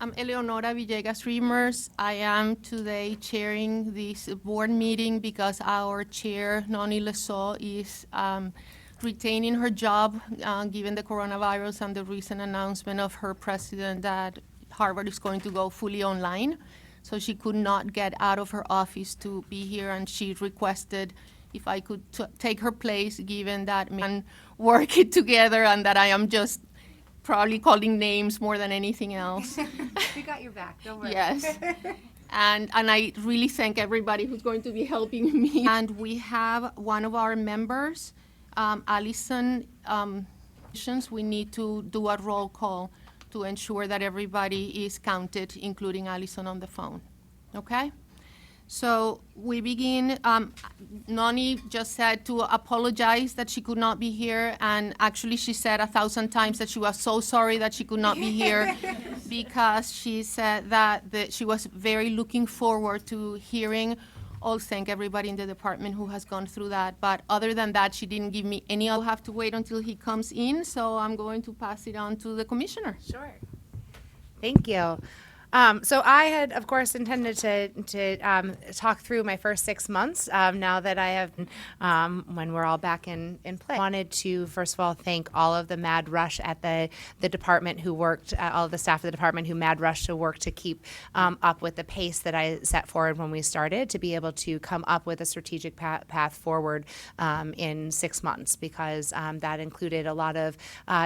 I'm Eleonora Villegas Reimers. I am today chairing this board meeting because our chair, Noni Leso, is retaining her job given the coronavirus and the recent announcement of her president that Harvard is going to go fully online. So she could not get out of her office to be here, and she requested if I could take her place, given that we can work it together and that I am just probably calling names more than anything else. We got your back, don't worry. Yes. And I really thank everybody who's going to be helping me. And we have one of our members, Allison, we need to do a roll call to ensure that everybody is counted, including Allison on the phone. Okay? So we begin. Noni just said to apologize that she could not be here, and actually she said 1,000 times that she was so sorry that she could not be here because she said that she was very looking forward to hearing. I'll thank everybody in the department who has gone through that, but other than that, she didn't give me any. I'll have to wait until he comes in, so I'm going to pass it on to the commissioner. Sure. Thank you. So I had, of course, intended to talk through my first 6 months now that I have, when we're all back in play. I wanted to, first of all, thank all of the mad rush at the department who worked, all of the staff of the department who mad rushed to work to keep up with the pace that I set forward when we started, to be able to come up with a strategic path forward in 6 months, because that included a lot of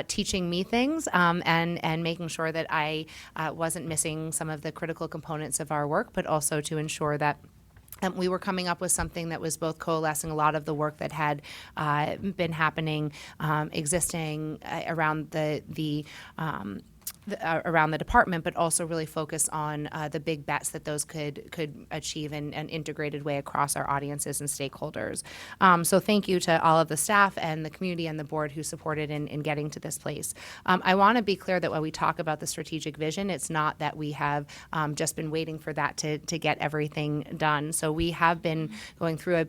teaching me things and making sure that I wasn't missing some of the critical components of our work, but also to ensure that we were coming up with something that was both coalescing a lot of the work that had been happening, existing around around the department, but also really focus on the big bets that those could achieve in an integrated way across our audiences and stakeholders. So thank you to all of the staff and the community and the board who supported in getting to this place. I want to be clear that when we talk about the strategic vision, it's not that we have just been waiting for that to get everything done. So we have been going through,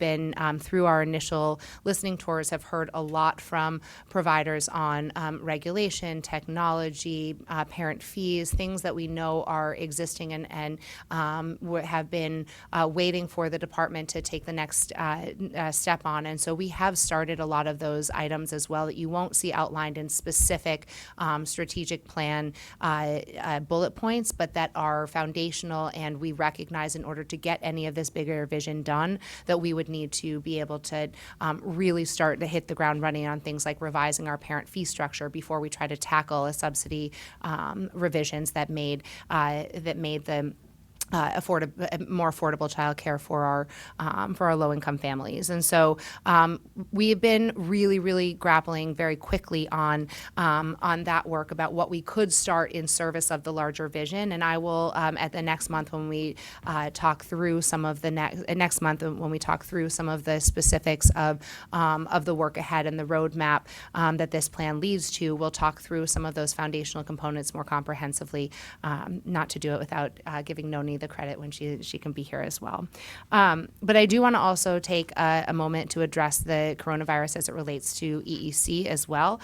through our initial listening tours, have heard a lot from providers on regulation, technology, parent fees, things that we know are existing and have been waiting for the department to take the next step on. And so we have started a lot of those items as well that you won't see outlined in specific strategic plan bullet points, but that are foundational, and we recognize in order to get any of this bigger vision done that we would need to be able to really start to hit the ground running on things like revising our parent fee structure before we try to tackle a subsidy revisions that made the more affordable childcare for our low-income families. And so we have been really grappling very quickly on that work about what we could start in service of the larger vision. And I will at the next month when we talk through some of the next month when we talk through some of the specifics of the work ahead and the roadmap that this plan leads to, we'll talk through some of those foundational components more comprehensively. Not to do it without giving Noni the credit when she can be here as well. But I do want to also take a moment to address the coronavirus as it relates to EEC as well.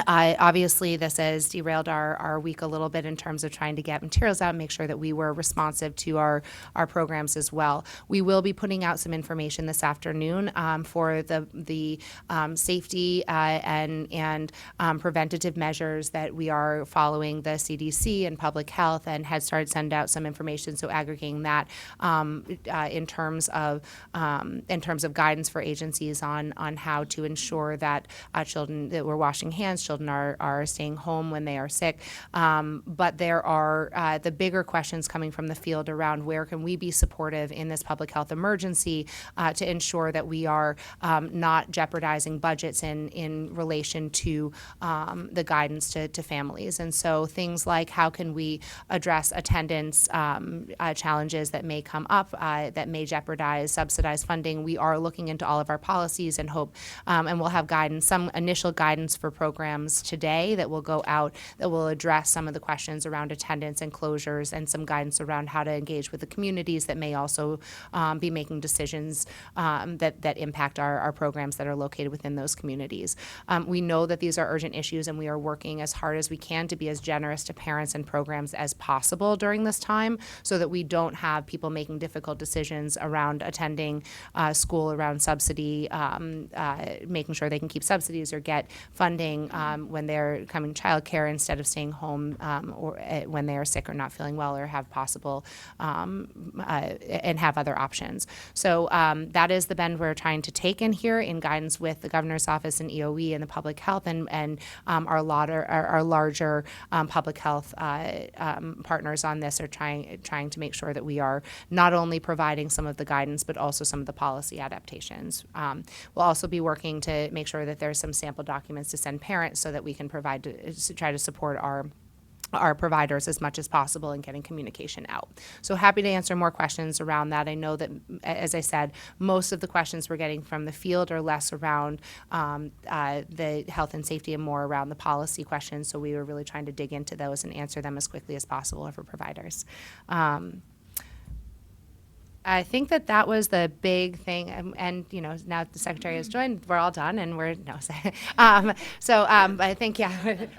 Obviously, this has derailed our week a little bit in terms of trying to get materials out and make sure that we were responsive to our programs as well. We will be putting out some information this afternoon for the safety and preventative measures that we are following the CDC and public health, and had started to send out some information. So aggregating that in terms of guidance for agencies on how to ensure that children that we're washing hands. Children are staying home when they are sick. But there are the bigger questions coming from the field around where can we be supportive in this public health emergency to ensure that we are not jeopardizing budgets in relation to the guidance to families. And so things like how can we address attendance challenges that may come up that may jeopardize subsidized funding. We are looking into all of our policies and hope, and we'll have guidance, some initial guidance for programs programs today that will go out, that will address some of the questions around attendance and closures and some guidance around how to engage with the communities that may also be making decisions that impact our programs that are located within those communities. We know that these are urgent issues, and we are working as hard as we can to be as generous to parents and programs as possible during this time, so that we don't have people making difficult decisions around attending school, around subsidy, making sure they can keep subsidies or get funding when they're coming to childcare instead of staying home or when they are sick or not feeling well or have possible and have other options. So that is the bend we're trying to take in here in guidance with the governor's office and EOE and the public health and our larger public health partners on this are trying to make sure that we are not only providing some of the guidance but also some of the policy adaptations. We'll also be working to make sure that there's some sample documents to send parents so that we can provide to try to support our providers as much as possible in getting communication out. So happy to answer more questions around that. I know that, as I said, most of the questions we're getting from the field are less around the health and safety and more around the policy questions. So we were really trying to dig into those and answer them as quickly as possible for providers. I think that was the big thing, and you know, now the secretary has joined, we're all done, and we're no. I think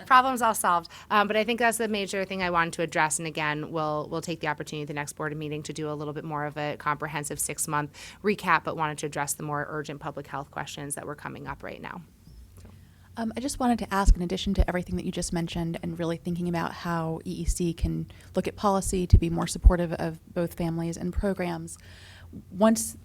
problems all solved. But I think that's the major thing I wanted to address. And again, we'll take the opportunity at the next board meeting to do a little bit more of a comprehensive 6-month recap, but wanted to address the more urgent public health questions that were coming up right now. I just wanted to ask, in addition to everything that you just mentioned and really thinking about how EEC can look at policy to be more supportive of both families and programs, once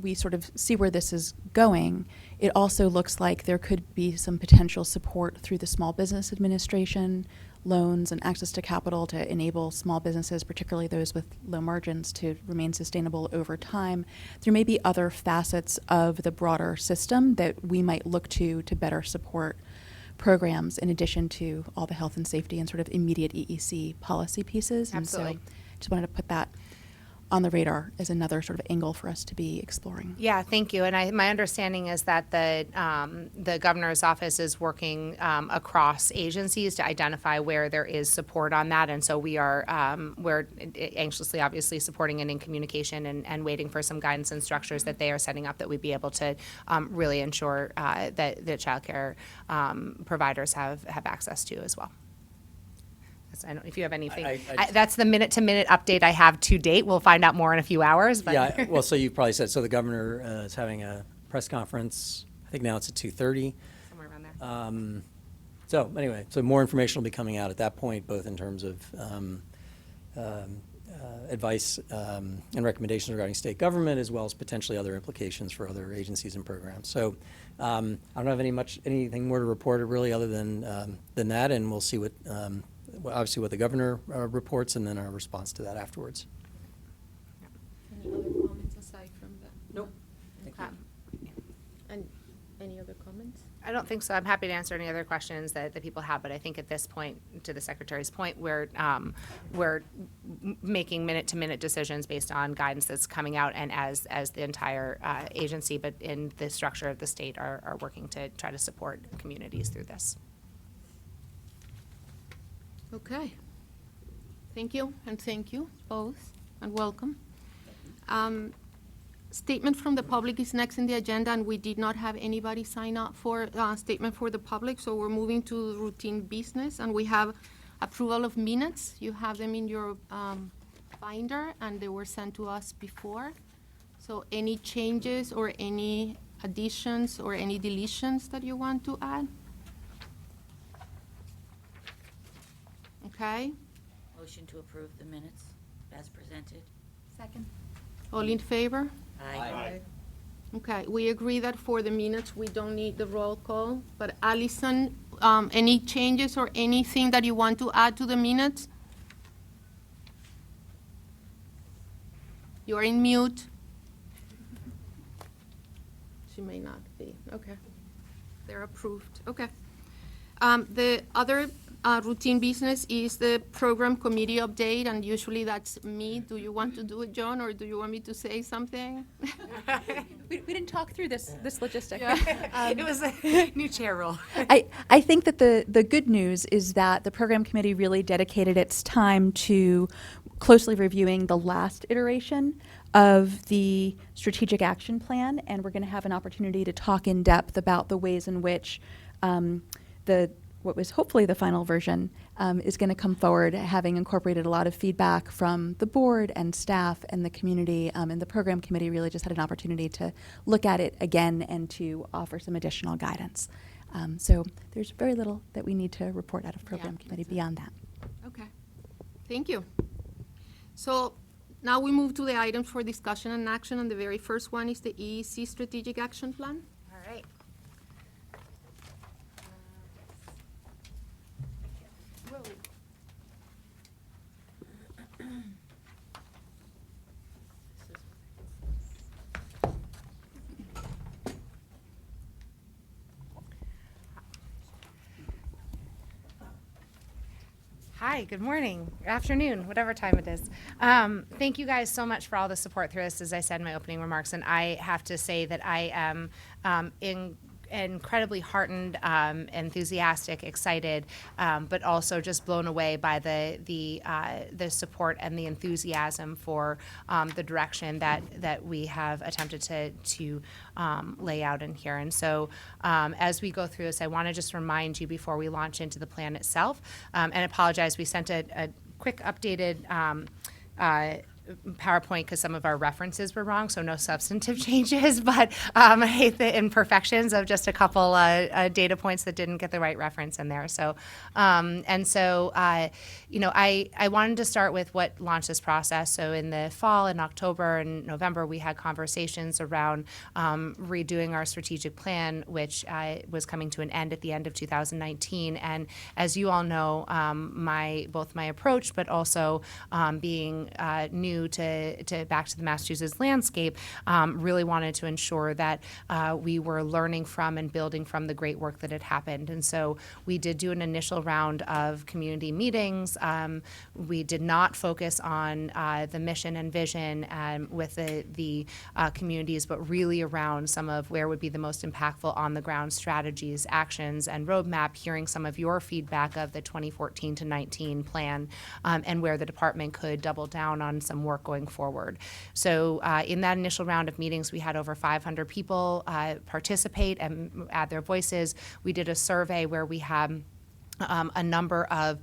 we sort of see where this is going, it also looks like there could be some potential support through the Small Business Administration, loans and access to capital to enable small businesses, particularly those with low margins, to remain sustainable over time. There may be other facets of the broader system that we might look to better support programs in addition to all the health and safety and sort of immediate EEC policy pieces. Absolutely. And so just wanted to put that on the radar as another sort of angle for us to be exploring. Yeah, thank you. And my understanding is that the governor's office is working across agencies to identify where there is support on that. And so we're anxiously, obviously, supporting and in communication and waiting for some guidance and structures that they are setting up that we'd be able to really ensure that childcare providers have access to as well. I don't know if you have anything. That's the minute-to-minute update I have to date. We'll find out more in a few hours. But Yeah, well, so you probably said, so the governor is having a press conference. I think now it's at 2:30. Somewhere around there. So anyway, so more information will be coming out at that point, both in terms of advice and recommendations regarding state government, as well as potentially other implications for other agencies and programs. So I don't have anything more to report really other than that, and we'll see what obviously what the governor reports and then our response to that afterwards. Any other comments aside from that? Nope. Thank you. And any other comments? I don't think so. I'm happy to answer any other questions that people have, but I think at this point, to the secretary's point, we're making minute-to-minute decisions based on guidance that's coming out, and as the entire agency, but in the structure of the state, are working to try to support communities through this. Okay. Thank you, and thank you both, and welcome. Statement from the public is next in the agenda, and we did not have anybody sign up for statement for the public, so we're moving to routine business, and we have approval of minutes. You have them in your binder, and they were sent to us before. So any changes or any additions or any deletions that you want to add? Okay. Motion to approve the minutes as presented. Second. All in favor? Aye. Okay, we agree that for the minutes, we don't need the roll call, but Allison, any changes or anything that you want to add to the minutes? You're in mute. She may not be, okay. They're approved, okay. The other routine business is the program committee update, and usually that's me. Do you want to do it, John, or do you want me to say something? We didn't talk through this logistic. It was a new chair role. I think that the good news is that the program committee really dedicated its time to closely reviewing the last iteration of the strategic action plan, and we're going to have an opportunity to talk in depth about the ways in which what was hopefully the final version is going to come forward, having incorporated a lot of feedback from the board and staff and the community, and the program committee really just had an opportunity to look at it again and to offer some additional guidance. So there's very little that we need to report out of program committee beyond that. Okay, thank you. So now we move to the items for discussion and action, and the very first one is the EEC Strategic Action Plan. All right. Hi, good morning, afternoon, whatever time it is. Thank you guys so much for all the support through this, as I said in my opening remarks. And I have to say that I am incredibly heartened, enthusiastic, excited, but also just blown away by the support and the enthusiasm for the direction that we have attempted to lay out in here. And so as we go through this, I want to just remind you before we launch into the plan itself, and apologize, we sent a quick updated PowerPoint because some of our references were wrong, so no substantive changes, but I hate the imperfections of just a couple data points that didn't get the right reference in there. So, I wanted to start with what launched this process. So in the fall, in October and November, we had conversations around redoing our strategic plan, which was coming to an end at the end of 2019. And as you all know, both my approach, but also being new to back to the Massachusetts landscape, really wanted to ensure that we were learning from and building from the great work that had happened. And so we did do an initial round of community meetings. We did not focus on the mission and vision with the communities, but really around some of where would be the most impactful on-the-ground strategies, actions, and roadmap, hearing some of your feedback of the 2014 to 19 plan, and where the department could double down on some work going forward. So in that initial round of meetings, we had over 500 people participate and add their voices. We did a survey where we had a number of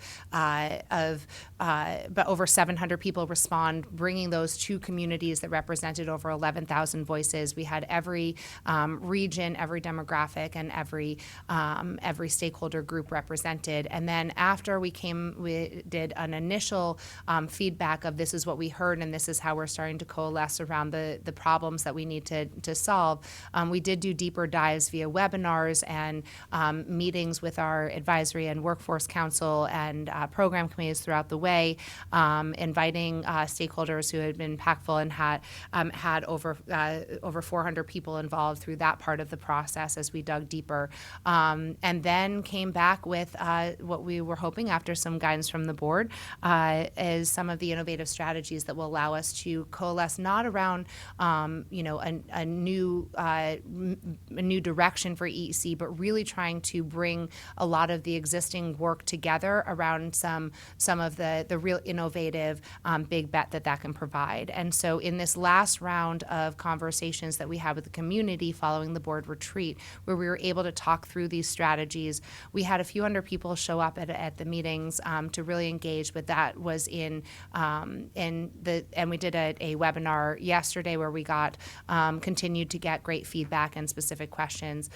but over 700 people respond, bringing those two communities that represented over 11,000 voices. We had every region, every demographic, and every stakeholder group represented. And then after we did an initial feedback of this is what we heard and this is how we're starting to coalesce around the problems that we need to solve. We did do deeper dives via webinars and meetings with our advisory and workforce council and program committees throughout the way, inviting stakeholders who had been impactful and had over 400 people involved through that part of the process as we dug deeper, and then came back with what we were hoping after some guidance from the board is some of the innovative strategies that will allow us to coalesce not around a new direction for EEC, but really trying to bring a lot of the existing work together around some of the real innovative big bet that can provide. And so in this last round of conversations that we had with the community following the board retreat, where we were able to talk through these strategies, we had a few hundred people show up at the meetings to really engage, but that was and we did a webinar yesterday where we continued to get great feedback and specific questions.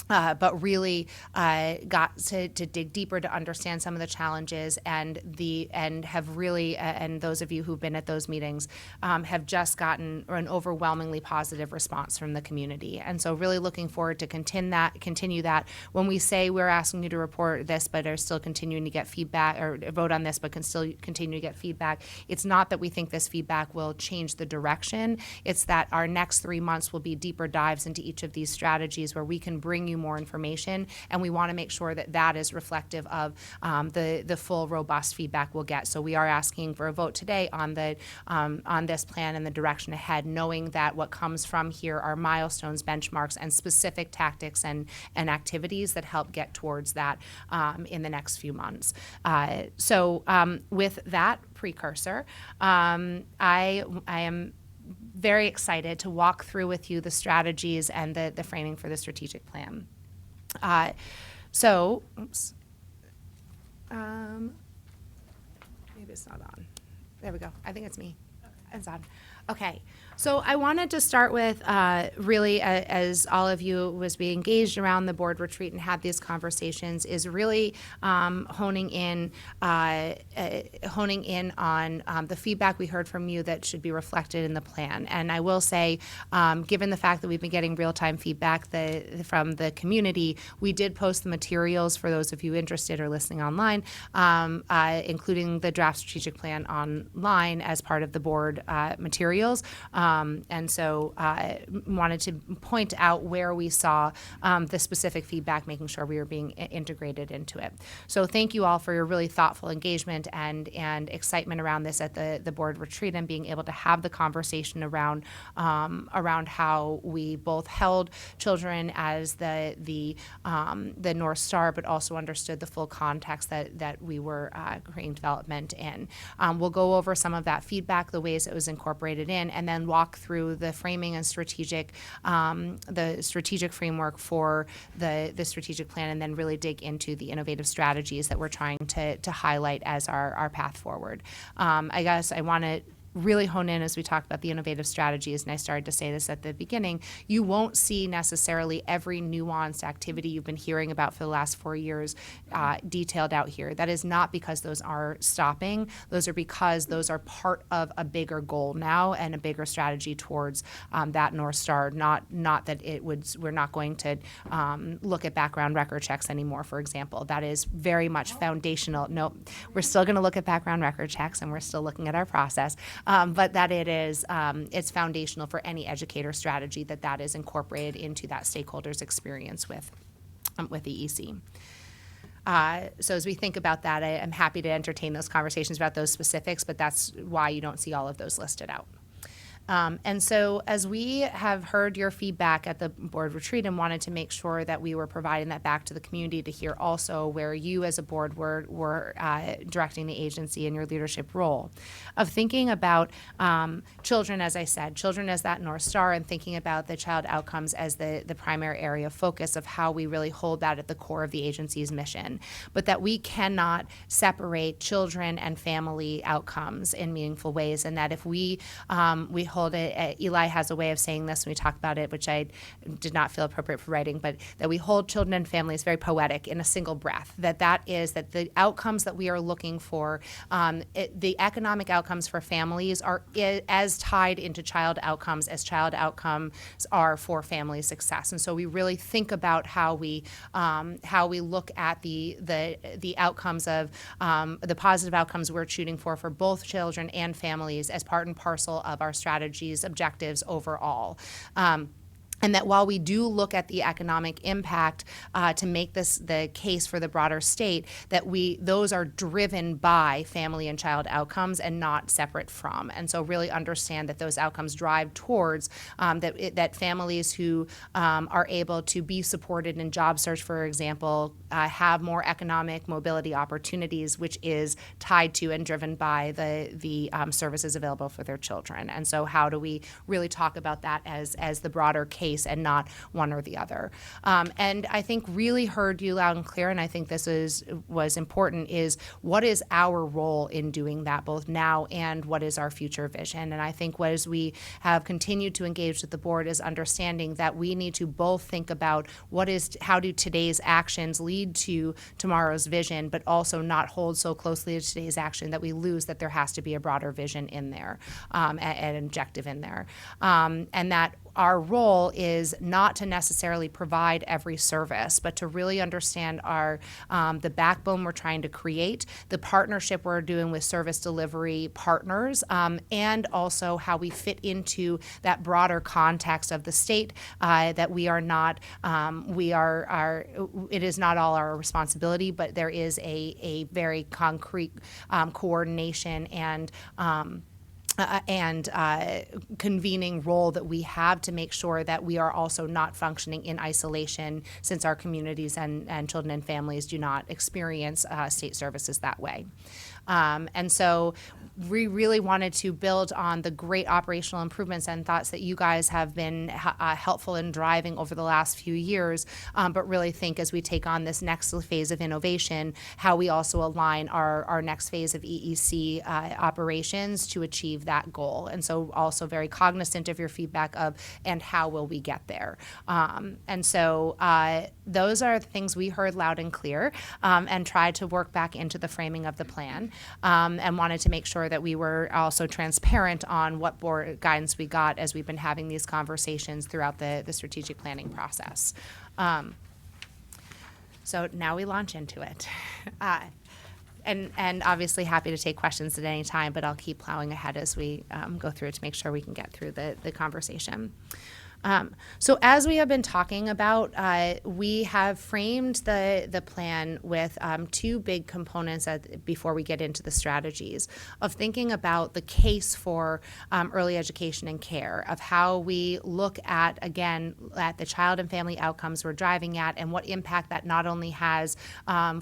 But really got to dig deeper to understand some of the challenges and have really, and those of you who've been at those meetings have just gotten an overwhelmingly positive response from the community. And so really looking forward to continue that. When we say we're asking you to report this, but are still continuing to get feedback, or vote on this, but can still continue to get feedback, it's not that we think this feedback will change the direction. It's that our next 3 months will be deeper dives into each of these strategies where we can bring you more information, and we want to make sure that that is reflective of the full, robust feedback we'll get. So we are asking for a vote today on this plan and the direction ahead, knowing that what comes from here are milestones, benchmarks, and specific tactics and activities that help get towards that in the next few months. So with that precursor, I am very excited to walk through with you the strategies and the framing for the strategic plan. Oops. Maybe it's not on. There we go. I think it's me. Okay. It's on. Okay. So I wanted to start with really, as all of you was being engaged around the board retreat and had these conversations, is really honing in on the feedback we heard from you that should be reflected in the plan. And I will say, given the fact that we've been getting real-time feedback from the community, we did post the materials for those of you interested or listening online, including the draft strategic plan online as part of the board materials. And so wanted to point out where we saw the specific feedback, making sure we were being integrated into it. So thank you all for your really thoughtful engagement and excitement around this at the board retreat, and being able to have the conversation around how we both held children as the North Star, but also understood the full context that we were creating development in. We'll go over some of that feedback, the ways it was incorporated in, and then walk through the framing and strategic framework for the strategic plan, and then really dig into the innovative strategies that we're trying to highlight as our path forward. I guess I want to really hone in as we talk about the innovative strategies, and I started to say this at the beginning, you won't see necessarily every nuanced activity you've been hearing about for the last 4 years detailed out here. That is not because those are stopping. Those are because those are part of a bigger goal now and a bigger strategy towards that North Star. Not that we're not going to look at background record checks anymore, for example. That is very much foundational. No, we're still going to look at background record checks, and we're still looking at our process. But that it's foundational for any educator strategy that is incorporated into that stakeholders' experience with EEC. So as we think about that, I'm happy to entertain those conversations about those specifics, but that's why you don't see all of those listed out. And so as we have heard your feedback at the board retreat and wanted to make sure that we were providing that back to the community to hear also where you as a board were directing the agency in your leadership role, of thinking about children, as I said, children as that North Star, and thinking about the child outcomes as the primary area of focus of how we really hold that at the core of the agency's mission, but that we cannot separate children and family outcomes in meaningful ways, and that if we hold it, Eli has a way of saying this when we talk about it, which I did not feel appropriate for writing, but that we hold children and families very poetic in a single breath, that is that the outcomes that we are looking for, the economic outcomes for families are as tied into child outcomes as child outcomes are for family success. And so we really think about how we look at the outcomes of the positive outcomes we're shooting for both children and families as part and parcel of our strategies, objectives overall. And that while we do look at the economic impact to make this the case for the broader state, that those are driven by family and child outcomes and not separate from. And so really understand that those outcomes drive towards that families who are able to be supported in job search, for example, have more economic mobility opportunities, which is tied to and driven by the services available for their children. And so how do we really talk about that as the broader case and not one or the other? And I think really heard you loud and clear, and I think this was important, is what is our role in doing that both now and what is our future vision? And I think as we have continued to engage with the board is understanding that we need to both think about how do today's actions lead to tomorrow's vision, but also not hold so closely to today's action that we lose that there has to be a broader vision in there, an objective in there. And that our role is not to necessarily provide every service, but to really understand the backbone we're trying to create, the partnership we're doing with service delivery partners, and also how we fit into that broader context of the state, that we are not, it is not all our responsibility, but there is a very concrete coordination and convening role that we have to make sure that we are also not functioning in isolation, since our communities and children and families do not experience state services that way. And so we really wanted to build on the great operational improvements and thoughts that you guys have been helpful in driving over the last few years, but really think as we take on this next phase of innovation, how we also align our next phase of EEC operations to achieve that goal. And so also very cognizant of your feedback and how will we get there. And so those are the things we heard loud and clear, and tried to work back into the framing of the plan, and wanted to make sure that we were also transparent on what board guidance we got as we've been having these conversations throughout the strategic planning process. So now we launch into it. And obviously happy to take questions at any time, but I'll keep plowing ahead as we go through it to make sure we can get through the conversation. So as we have been talking about, we have framed the plan with two big components before we get into the strategies of thinking about the case for early education and care, of how we look at, again, at the child and family outcomes we're driving at and what impact that not only has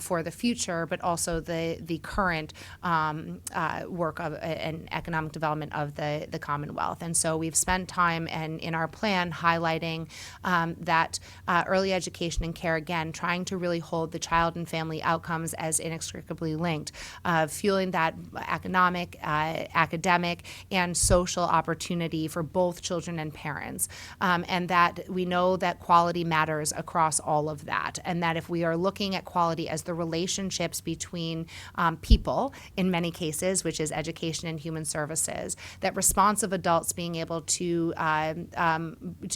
for the future, but also the current work of and economic development of the Commonwealth. And so we've spent time in our plan highlighting that early education and care, again, trying to really hold the child and family outcomes as inextricably linked, fueling that economic, academic, and social opportunity for both children and parents. And that we know that quality matters across all of that, and that if we are looking at quality as the relationships between people, in many cases, which is education and human services, that responsive adults being able to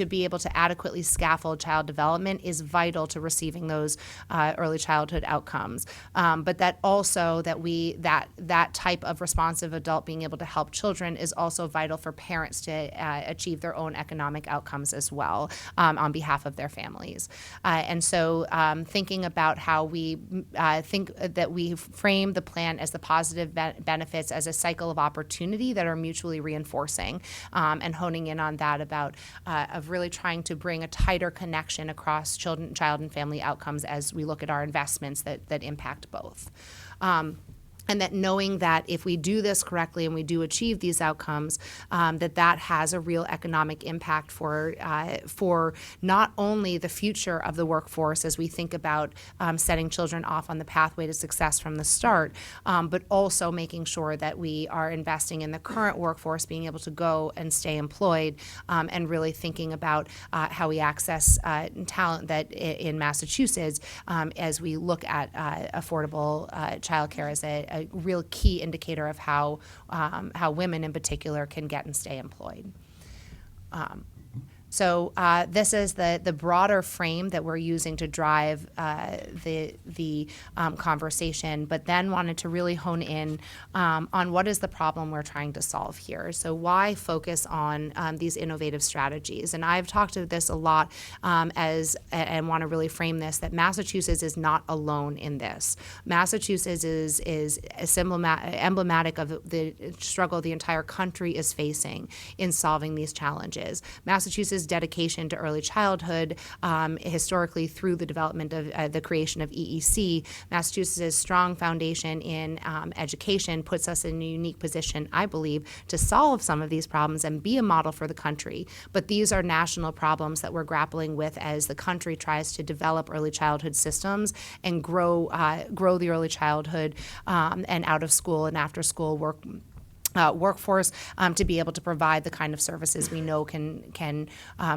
be able to adequately scaffold child development is vital to receiving those early childhood outcomes. But that also that type of responsive adult being able to help children is also vital for parents to achieve their own economic outcomes as well, on behalf of their families. And so thinking about how we think that we frame the plan as the positive benefits as a cycle of opportunity that are mutually reinforcing, and honing in on that about of really trying to bring a tighter connection across child and family outcomes as we look at our investments that impact both. And that knowing that if we do this correctly and we do achieve these outcomes, that has a real economic impact for not only the future of the workforce as we think about setting children off on the pathway to success from the start, but also making sure that we are investing in the current workforce being able to go and stay employed, and really thinking about how we access talent that in Massachusetts, as we look at affordable childcare as a real key indicator of how women in particular can get and stay employed. So this is the broader frame that we're using to drive the conversation, but then wanted to really hone in on what is the problem we're trying to solve here. So why focus on these innovative strategies? And I've talked about this a lot and want to really frame this, that Massachusetts is not alone in this. Massachusetts is emblematic of the struggle the entire country is facing in solving these challenges. Massachusetts' dedication to early childhood, historically through the development of the creation of EEC, Massachusetts' strong foundation in education puts us in a unique position, I believe, to solve some of these problems and be a model for the country. But these are national problems that we're grappling with as the country tries to develop early childhood systems and grow the early childhood and out of school and after school work workforce to be able to provide the kind of services we know can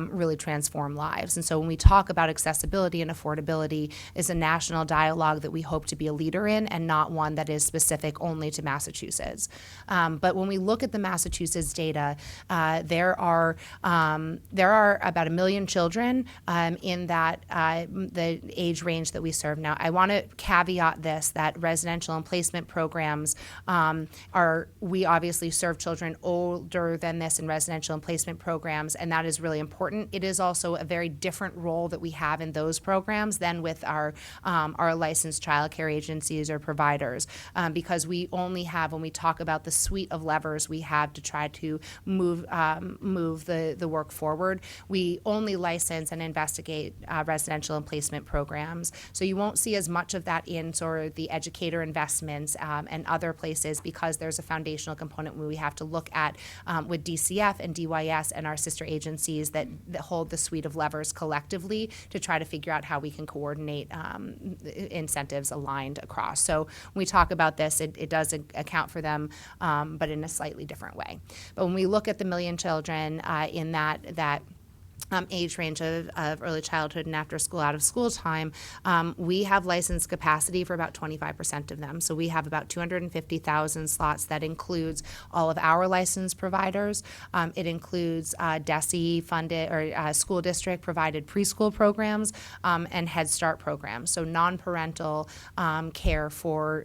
really transform lives. And so when we talk about accessibility and affordability, is a national dialogue that we hope to be a leader in, and not one that is specific only to Massachusetts. But when we look at the Massachusetts data, there are about 1 million children in that the age range that we serve. Now, I want to caveat this, that residential and placement programs we obviously serve children older than this in residential and placement programs, and that is really important. It is also a very different role that we have in those programs than with our licensed childcare agencies or providers, because we only have, when we talk about the suite of levers we have to try to move the work forward, we only license and investigate residential and placement programs. So you won't see as much of that in sort of the educator investments and other places, because there's a foundational component where we have to look at with DCF and DYS and our sister agencies that hold the suite of levers collectively to try to figure out how we can coordinate incentives aligned across. So when we talk about this, it does account for them, but in a slightly different way. But when we look at the 1 million children in that age range of early childhood and after school, out of school time, we have licensed capacity for about 25% of them. So we have about 250,000 slots. That includes all of our licensed providers. It includes DESE funded or school district provided preschool programs and Head Start programs. So non-parental care for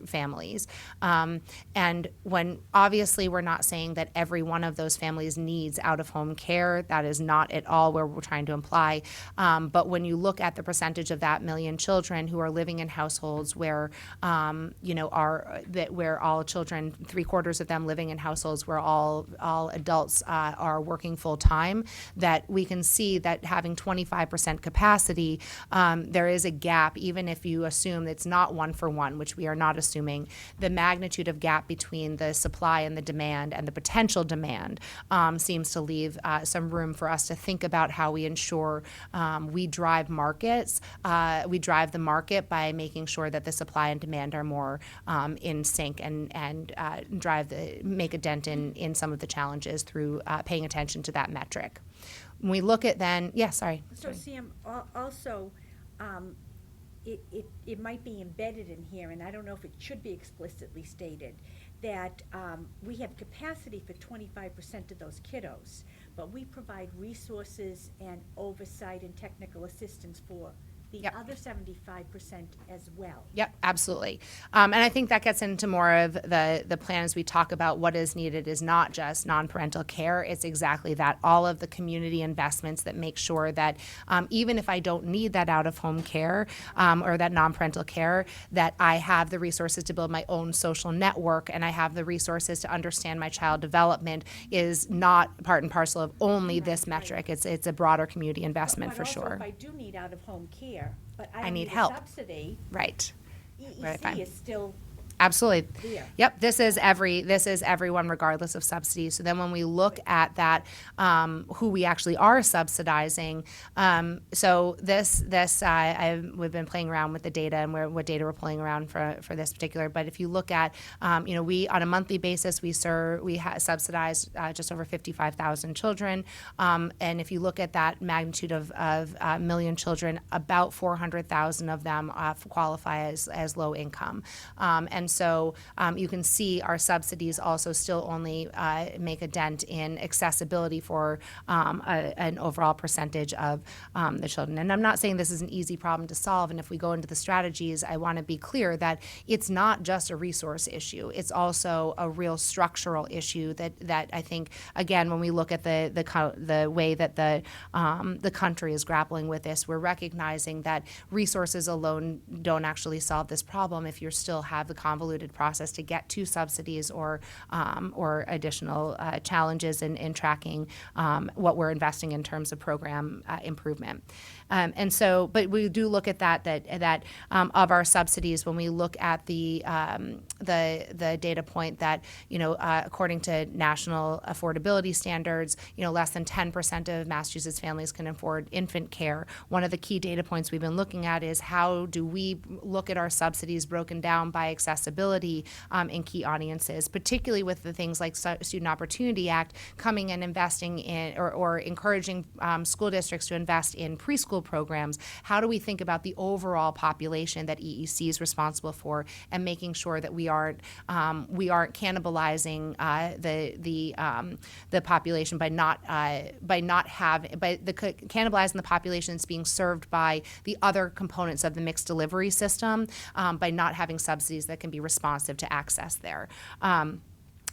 families. And when obviously we're not saying that every one of those families needs out-of-home care, that is not at all where we're trying to imply. But when you look at the percentage of that 1 million children who are living in households where, where all children, 3/4 of them living in households where all adults are working full time, that we can see that having 25% capacity, there is a gap, even if you assume it's not 1-for-1, which we are not assuming. The magnitude of gap between the supply and the demand and the potential demand seems to leave some room for us to think about how we ensure we drive markets. We drive the market by making sure that the supply and demand are more in sync and make a dent in some of the challenges through paying attention to that metric. When we look at then, sorry. So Sam, also, it might be embedded in here, and I don't know if it should be explicitly stated, that we have capacity for 25% of those kiddos, but we provide resources and oversight and technical assistance for the other 75% as well. Yep, absolutely. And I think that gets into more of the plan as we talk about what is needed is not just non-parental care. It's exactly that, all of the community investments that make sure that even if I don't need that out-of-home care or that non-parental care, that I have the resources to build my own social network, and I have the resources to understand my child development is not part and parcel of only this metric. It's a broader community investment for sure. If I do need out-of-home care, but I I don't need need help. a subsidy, Right. Right, fine. EEC is still Absolutely. there. Yep. This is everyone regardless of subsidy. So then when we look at that, who we actually are subsidizing, so we've been playing around with the data and what data we're pulling around for this particular. But if you look at, we on a monthly basis we subsidize just over 55,000 children, and if you look at that magnitude of 1 million children, about 400,000 of them qualify as low income, and so you can see our subsidies also still only make a dent in accessibility for an overall percentage of the children. And I'm not saying this is an easy problem to solve, and if we go into the strategies, I want to be clear that it's not just a resource issue. It's also a real structural issue that I think, again, when we look at the way that the country is grappling with this, we're recognizing that resources alone don't actually solve this problem if you still have the convoluted process to get to subsidies or additional challenges in tracking what we're investing in terms of program improvement. And so, but we do look at that of our subsidies, when we look at the data point that, according to national affordability standards, less than 10% of Massachusetts families can afford infant care. One of the key data points we've been looking at is how do we look at our subsidies broken down by accessibility accessibility in key audiences, particularly with the things like Student Opportunity Act coming and investing in or encouraging school districts to invest in preschool programs. How do we think about the overall population that EEC is responsible for, and making sure that we aren't cannibalizing the population by cannibalizing the population that's being served by the other components of the mixed delivery system, by not having subsidies that can be responsive to access there.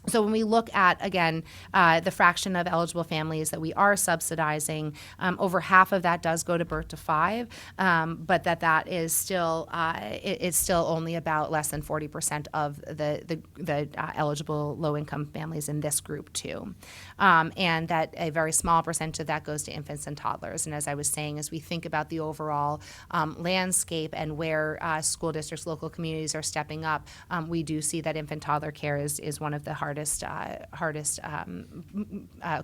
So when we look at, again, the fraction of eligible families that we are subsidizing, over half of that does go to birth to 5, but that is still it's still only about less than 40% of the eligible low-income families in this group too, and that a very small percentage of that goes to infants and toddlers. And as I was saying, as we think about the overall landscape and where school districts, local communities are stepping up, we do see that infant toddler care is one of the hardest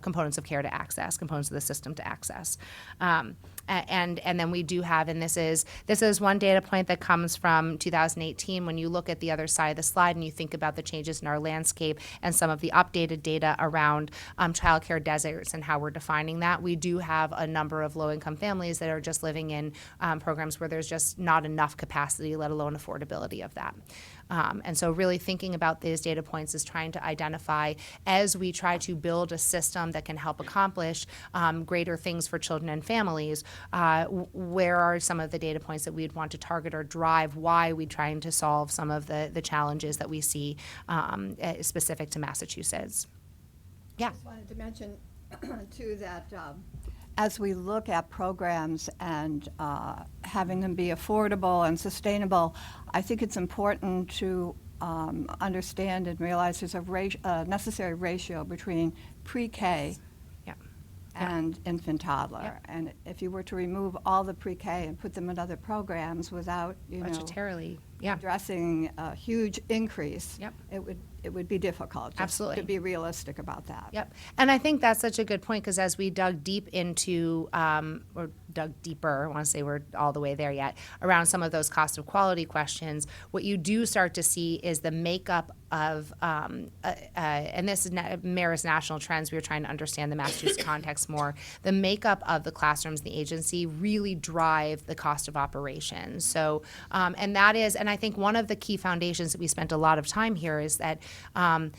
components of care to access, components of the system to access. And then we do have, and this is one data point that comes from 2018. When you look at the other side of the slide and you think about the changes in our landscape and some of the updated data around childcare deserts and how we're defining that, we do have a number of low-income families that are just living in programs where there's just not enough capacity, let alone affordability of that. And so really thinking about these data points is trying to identify, as we try to build a system that can help accomplish greater things for children and families, where are some of the data points that we'd want to target or drive why we're trying to solve some of the challenges that we see specific to Massachusetts. Yeah. I just wanted to mention, too, that as we look at programs and having them be affordable and sustainable, I think it's important to understand and realize there's a necessary ratio between pre-K and infant toddler. Yep. And if you were to remove all the pre-K and put them in other programs without, budgetarily, addressing a huge increase, Yep. it would be difficult just Absolutely. to be realistic about that. Yep. And I think that's such a good point, because as we dug deep into, or dug deeper, I want to say we're all the way there yet, around some of those cost of quality questions, what you do start to see is the makeup of, and this mirrors national trends, we were trying to understand the Massachusetts context more, the makeup of the classrooms and the agency really drive the cost of operations. So, and that is, and I think one of the key foundations that we spent a lot of time here is that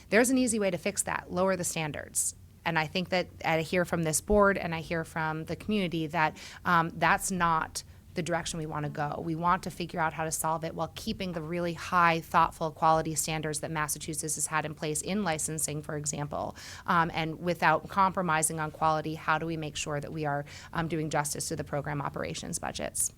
there's an easy way to fix that: lower the standards. And I think that I hear from this board and I hear from the community that that's not the direction we want to go. We want to figure out how to solve it while keeping the really high, thoughtful quality standards that Massachusetts has had in place in licensing, for example, and without compromising on quality. How do we make sure that we are doing justice to the program operations budgets?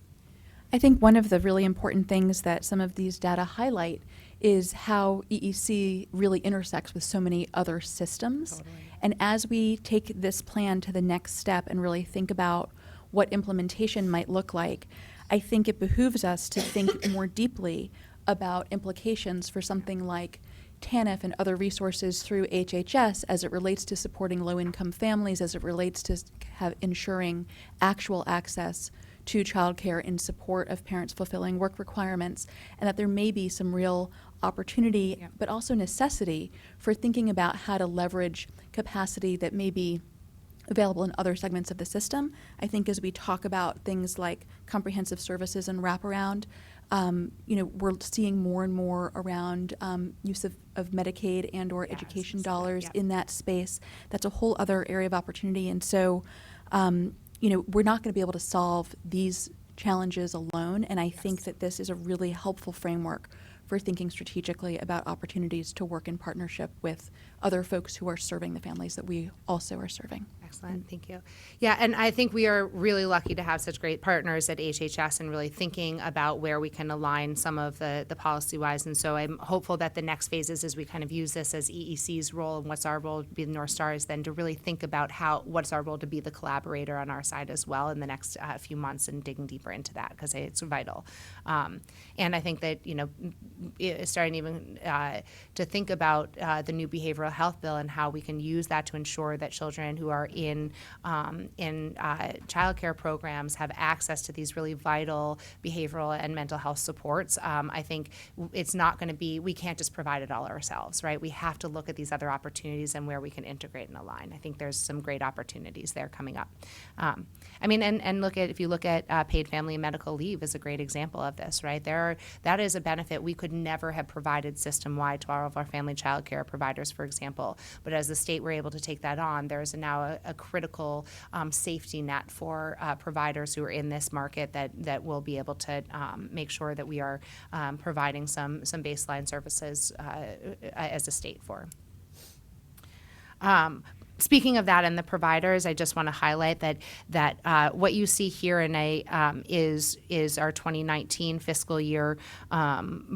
I think one of the really important things that some of these data highlight is how EEC really intersects with so many other systems. Totally. And as we take this plan to the next step and really think about what implementation might look like, I think it behooves us to think more deeply about implications for something like TANF and other resources through HHS as it relates to supporting low-income families, as it relates to ensuring actual access to childcare in support of parents fulfilling work requirements, and that there may be some real opportunity, but also necessity for thinking about how to leverage capacity that may be available in other segments of the system. I think as we talk about things like comprehensive services and wraparound, we're seeing more and more around use of Medicaid and or education dollars in that space. That's a whole other area of opportunity. And so, we're not going to be able to solve these challenges alone. And I think that this is a really helpful framework for thinking strategically about opportunities to work in partnership with other folks who are serving the families that we also are serving. Excellent, thank you. Yeah, and I think we are really lucky to have such great partners at HHS and really thinking about where we can align some of the policy-wise. And so I'm hopeful that the next phases, as we kind of use this as EEC's role and what's our role to be the North Star, is then to really think about what's our role to be the collaborator on our side as well in the next few months, and digging deeper into that, because it's vital. And I think that, starting even to think about the new behavioral health bill and how we can use that to ensure that children who are in childcare programs have access to these really vital behavioral and mental health supports. I think it's not going to be, we can't just provide it all ourselves, right? We have to look at these other opportunities and where we can integrate and align. I think there's some great opportunities there coming up. I mean, and look at, if you look at paid family and medical leave is a great example of this, right? That is a benefit we could never have provided system-wide to all of our family child care providers, for example. But as the state, we're able to take that on. There's now a critical safety net for providers who are in this market that will be able to make sure that we are providing some baseline services as a state for. Speaking of that and the providers, I just want to highlight that what you see here in is our 2019 fiscal year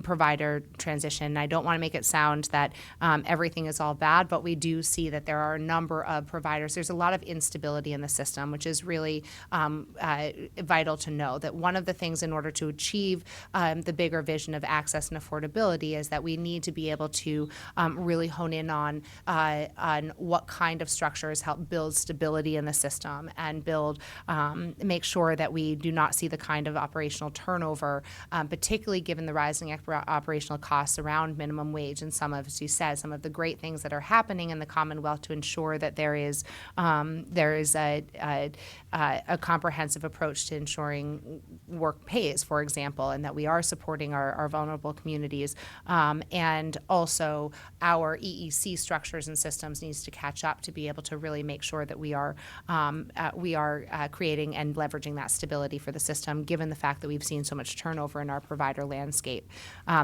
provider transition. I don't want to make it sound that everything is all bad, but we do see that there are a number of providers. There's a lot of instability in the system, which is really vital to know that one of the things in order to achieve the bigger vision of access and affordability is that we need to be able to really hone in on what kind of structures help build stability in the system and make sure that we do not see the kind of operational turnover, particularly given the rising operational costs around minimum wage and some of, as you said, some of the great things that are happening in the Commonwealth to ensure that there is a comprehensive approach to ensuring work pays, for example, and that we are supporting our vulnerable communities. And also our EEC structures and systems needs to catch up to be able to really make sure that we are creating and leveraging that stability for the system, given the fact that we've seen so much turnover in our provider landscape,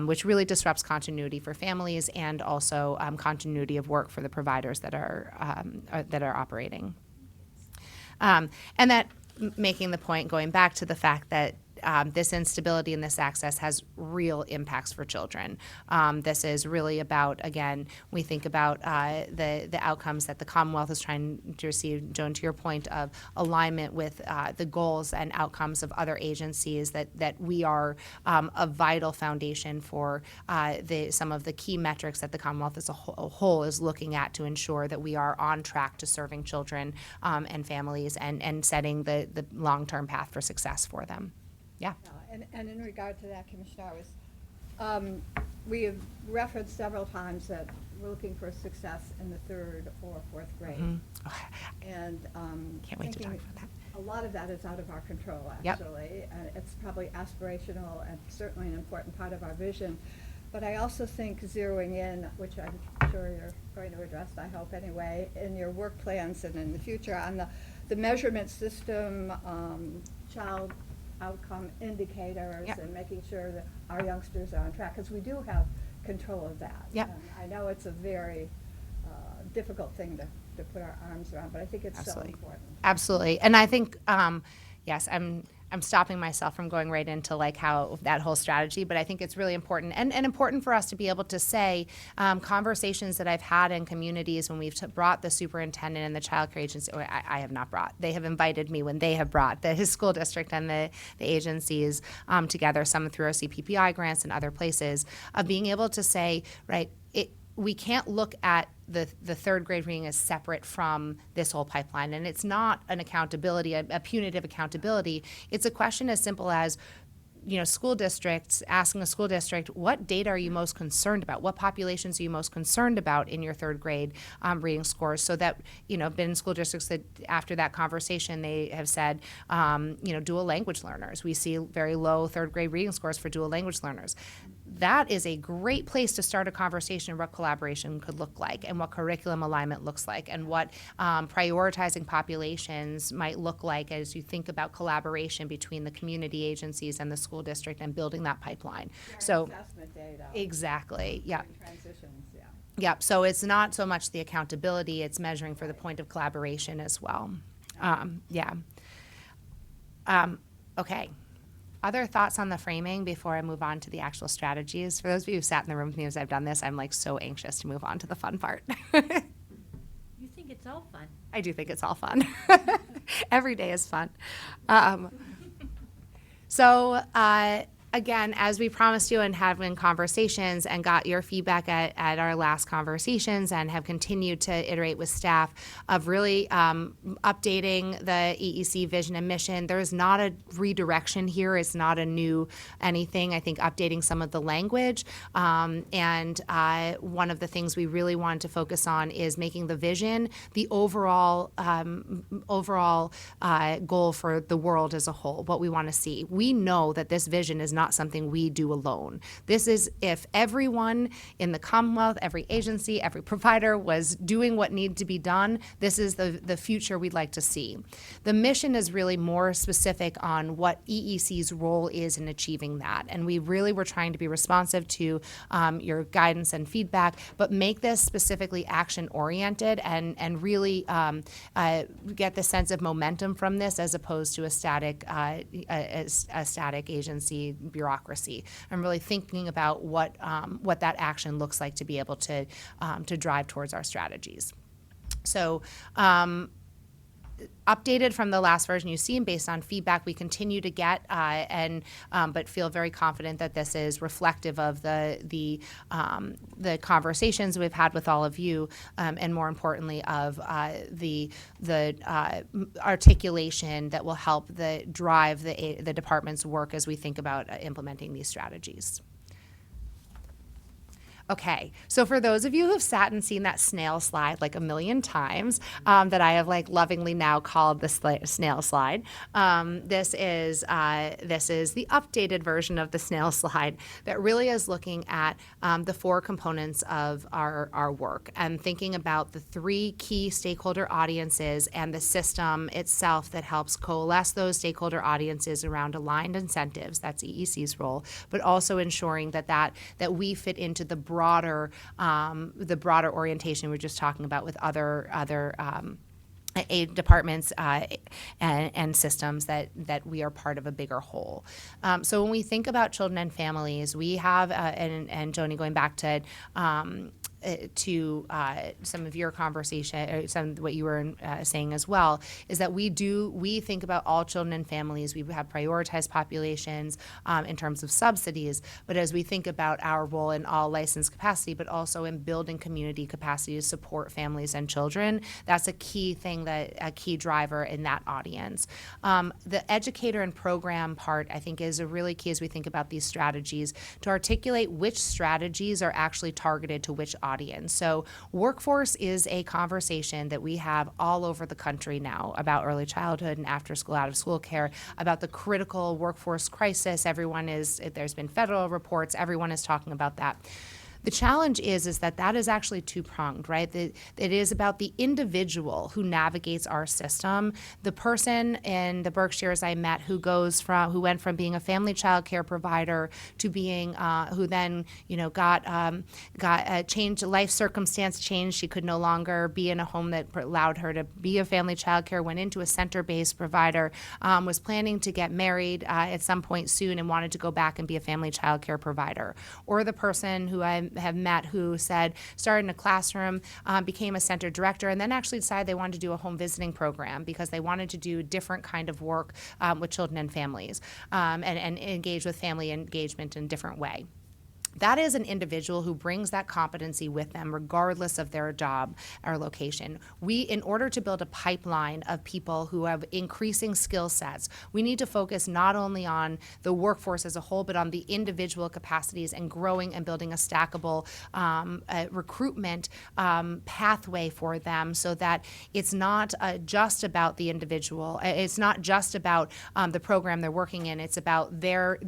which really disrupts continuity for families and also continuity of work for the providers that are operating. And that making the point, going back to the fact that this instability and this access has real impacts for children. This is really about, again, we think about the outcomes that the Commonwealth is trying to receive, Joan, to your point of alignment with the goals and outcomes of other agencies, that we are a vital foundation for some of the key metrics that the Commonwealth as a whole is looking at to ensure that we are on track to serving children and families and setting the long-term path for success for them. Yeah. And in regard to that, Commissioner, we have referenced several times that we're looking for success in the 3rd or 4th grade. Mm-hmm. And can't wait to talk about that. A lot of that is out of our control, Yep. actually. It's probably aspirational and certainly an important part of our vision. But I also think zeroing in, which I'm sure you're going to address, I hope anyway, in your work plans and in the future, on the measurement system, child outcome indicators, Yep. and making sure that our youngsters are on track, because we do have control of that. Yep. And I know it's a very difficult thing to put our arms around, but I think it's Absolutely. so important. Absolutely. And I think, yes, I'm stopping myself from going right into like how that whole strategy, but I think it's really important and important for us to be able to say conversations that I've had in communities when we've brought the superintendent and the child care agency, or I have not brought, they have invited me when they have brought his school district and the agencies together, some through our CPPI grants and other places, of being able to say, right, we can't look at the 3rd grade reading as separate from this whole pipeline. And it's not an accountability, a punitive accountability. It's a question as simple as, school districts, asking a school district, what data are you most concerned about? What populations are you most concerned about in your 3rd grade reading scores? So that, been in school districts that after that conversation, they have said, dual language learners. We see very low 3rd grade reading scores for dual language learners. That is a great place to start a conversation of what collaboration could look like and what curriculum alignment looks like and what prioritizing populations might look like as you think about collaboration between the community agencies and the school district and building that pipeline. So Assessment data. exactly, yeah. Transitions, yeah. Yep, so it's not so much the accountability, it's measuring for the point of collaboration as well. Okay. Other thoughts on the framing before I move on to the actual strategies? For those of you who sat in the room with me as I've done this, I'm like so anxious to move on to the fun part. You think it's all fun. I do think it's all fun. Every day is fun. So again, as we promised you and having conversations and got your feedback at our last conversations and have continued to iterate with staff of really updating the EEC vision and mission. There's not a redirection here. It's not a new anything. I think updating some of the language. And one of the things we really wanted to focus on is making the vision the overall goal for the world as a whole, what we want to see. We know that this vision is not something we do alone. This is if everyone in the Commonwealth, every agency, every provider was doing what needed to be done, this is the future we'd like to see. The mission is really more specific on what EEC's role is in achieving that. And we really were trying to be responsive to your guidance and feedback, but make this specifically action-oriented and really get the sense of momentum from this as opposed to a static agency bureaucracy. I'm really thinking about what that action looks like to be able to drive towards our strategies. So updated from the last version you've seen based on feedback we continue to get, but feel very confident that this is reflective of the conversations we've had with all of you, and more importantly of the articulation that will help drive the department's work as we think about implementing these strategies. Okay, so for those of you who've sat and seen that snail slide like a million times, that I have like lovingly now called the snail slide, this is the updated version of the snail slide that really is looking at the four components of our work and thinking about the three key stakeholder audiences and the system itself that helps coalesce those stakeholder audiences around aligned incentives. That's EEC's role, but also ensuring that we fit into the broader orientation we were just talking about with other aid departments and systems that we are part of a bigger whole. So when we think about children and families, we have and Joni, going back to some of your conversation, or some of what you were saying as well, is that we think about all children and families. We have prioritized populations in terms of subsidies, but as we think about our role in all licensed capacity, but also in building community capacity to support families and children, that's a key thing, a key driver in that audience. The educator and program part, I think, is a really key as we think about these strategies to articulate which strategies are actually targeted to which audience. So workforce is a conversation that we have all over the country now about early childhood and after school, out of school care, about the critical workforce crisis. There's been federal reports, everyone is talking about that. The challenge is that is actually two-pronged, right? It is about the individual who navigates our system, the person in the Berkshires I met who went from being a family child care provider to being, who then, got a change, life circumstance changed. She could no longer be in a home that allowed her to be a family child care, went into a center-based provider, was planning to get married at some point soon and wanted to go back and be a family child care provider. Or the person who I have met who started in a classroom, became a center director, and then actually decided they wanted to do a home visiting program because they wanted to do different kind of work with children and families, and engage with family engagement in a different way. That is an individual who brings that competency with them regardless of their job or location. In order to build a pipeline of people who have increasing skill sets, we need to focus not only on the workforce as a whole, but on the individual capacities and growing and building a stackable recruitment pathway for them so that it's not just about the individual. It's not just about the program they're working in. It's about their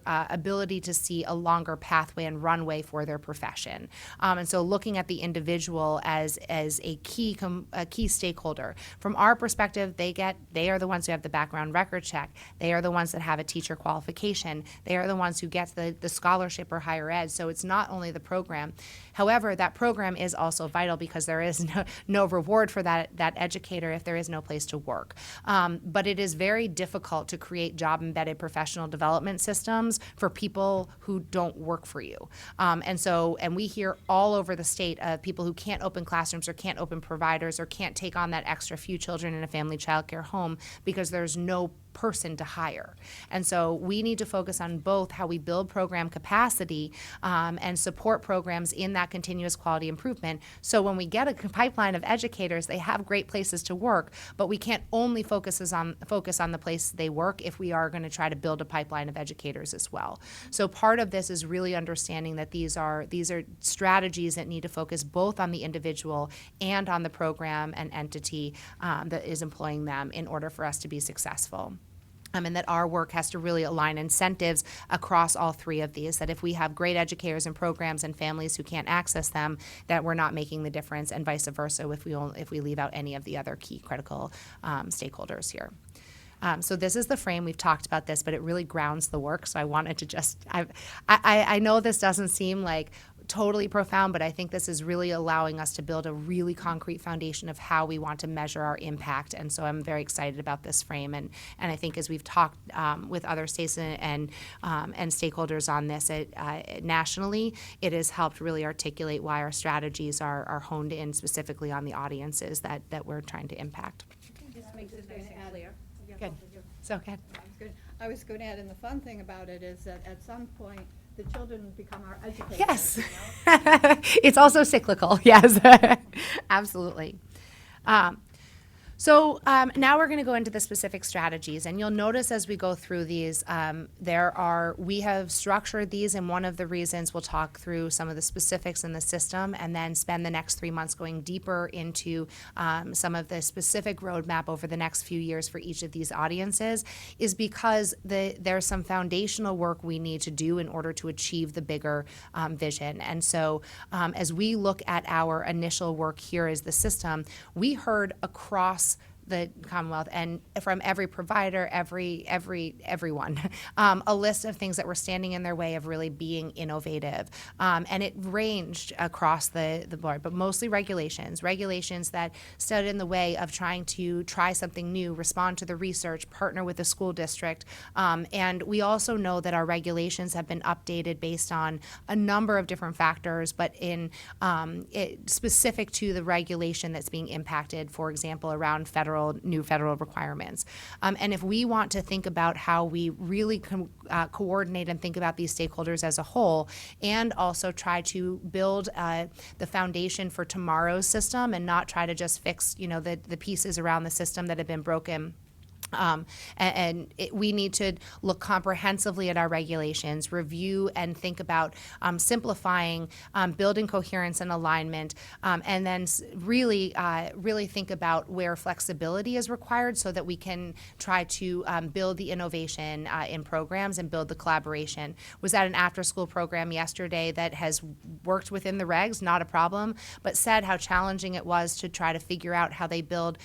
ability to see a longer pathway and runway for their profession. And so looking at the individual as a key stakeholder. From our perspective, they are the ones who have the background record check. They are the ones that have a teacher qualification. They are the ones who get the scholarship or higher ed. So it's not only the program. However, that program is also vital because there is no reward for that educator if there is no place to work. But it is very difficult to create job-embedded professional development systems for people who don't work for you. And we hear all over the state of people who can't open classrooms or can't open providers or can't take on that extra few children in a family child care home because there's no person to hire. And so we need to focus on both how we build program capacity and support programs in that continuous quality improvement. So when we get a pipeline of educators, they have great places to work, but we can't only focus on the place they work if we are going to try to build a pipeline of educators as well. So part of this is really understanding that these are strategies that need to focus both on the individual and on the program and entity that is employing them in order for us to be successful. And that our work has to really align incentives across all three of these, that if we have great educators and programs and families who can't access them, that we're not making the difference, and vice versa if we leave out any of the other key critical stakeholders here. So this is the frame. We've talked about this, but it really grounds the work. So I wanted to just, I know this doesn't seem like totally profound, but I think this is really allowing us to build a really concrete foundation of how we want to measure our impact. And so I'm very excited about this frame. And I think as we've talked with other states and stakeholders on this nationally, it has helped really articulate why our strategies are honed in specifically on the audiences that we're trying to impact. This makes it nice and clear. Good. So good. I was going to add, and the fun thing about it is that at some point, the children become our educators. Yes. You know? It's also cyclical. Yes. Absolutely. So now we're going to go into the specific strategies, and you'll notice as we go through these, we have structured these, and one of the reasons we'll talk through some of the specifics in the system and then spend the next 3 months going deeper into some of the specific roadmap over the next few years for each of these audiences is because there's some foundational work we need to do in order to achieve the bigger vision. And so as we look at our initial work here as the system, we heard across the Commonwealth and from every provider, everyone, a list of things that were standing in their way of really being innovative. And it ranged across the board, but mostly regulations that stood in the way of trying to try something new, respond to the research, partner with the school district. And we also know that our regulations have been updated based on a number of different factors, but specific to the regulation that's being impacted, for example, around new federal requirements. And if we want to think about how we really coordinate and think about these stakeholders as a whole, and also try to build the foundation for tomorrow's system and not try to just fix, the pieces around the system that have been broken. We need to look comprehensively at our regulations, review and think about simplifying, building coherence and alignment, and then really think about where flexibility is required so that we can try to build the innovation in programs and build the collaboration. Was at an after-school program yesterday that has worked within the regs, not a problem, but said how challenging it was to try to figure out how they build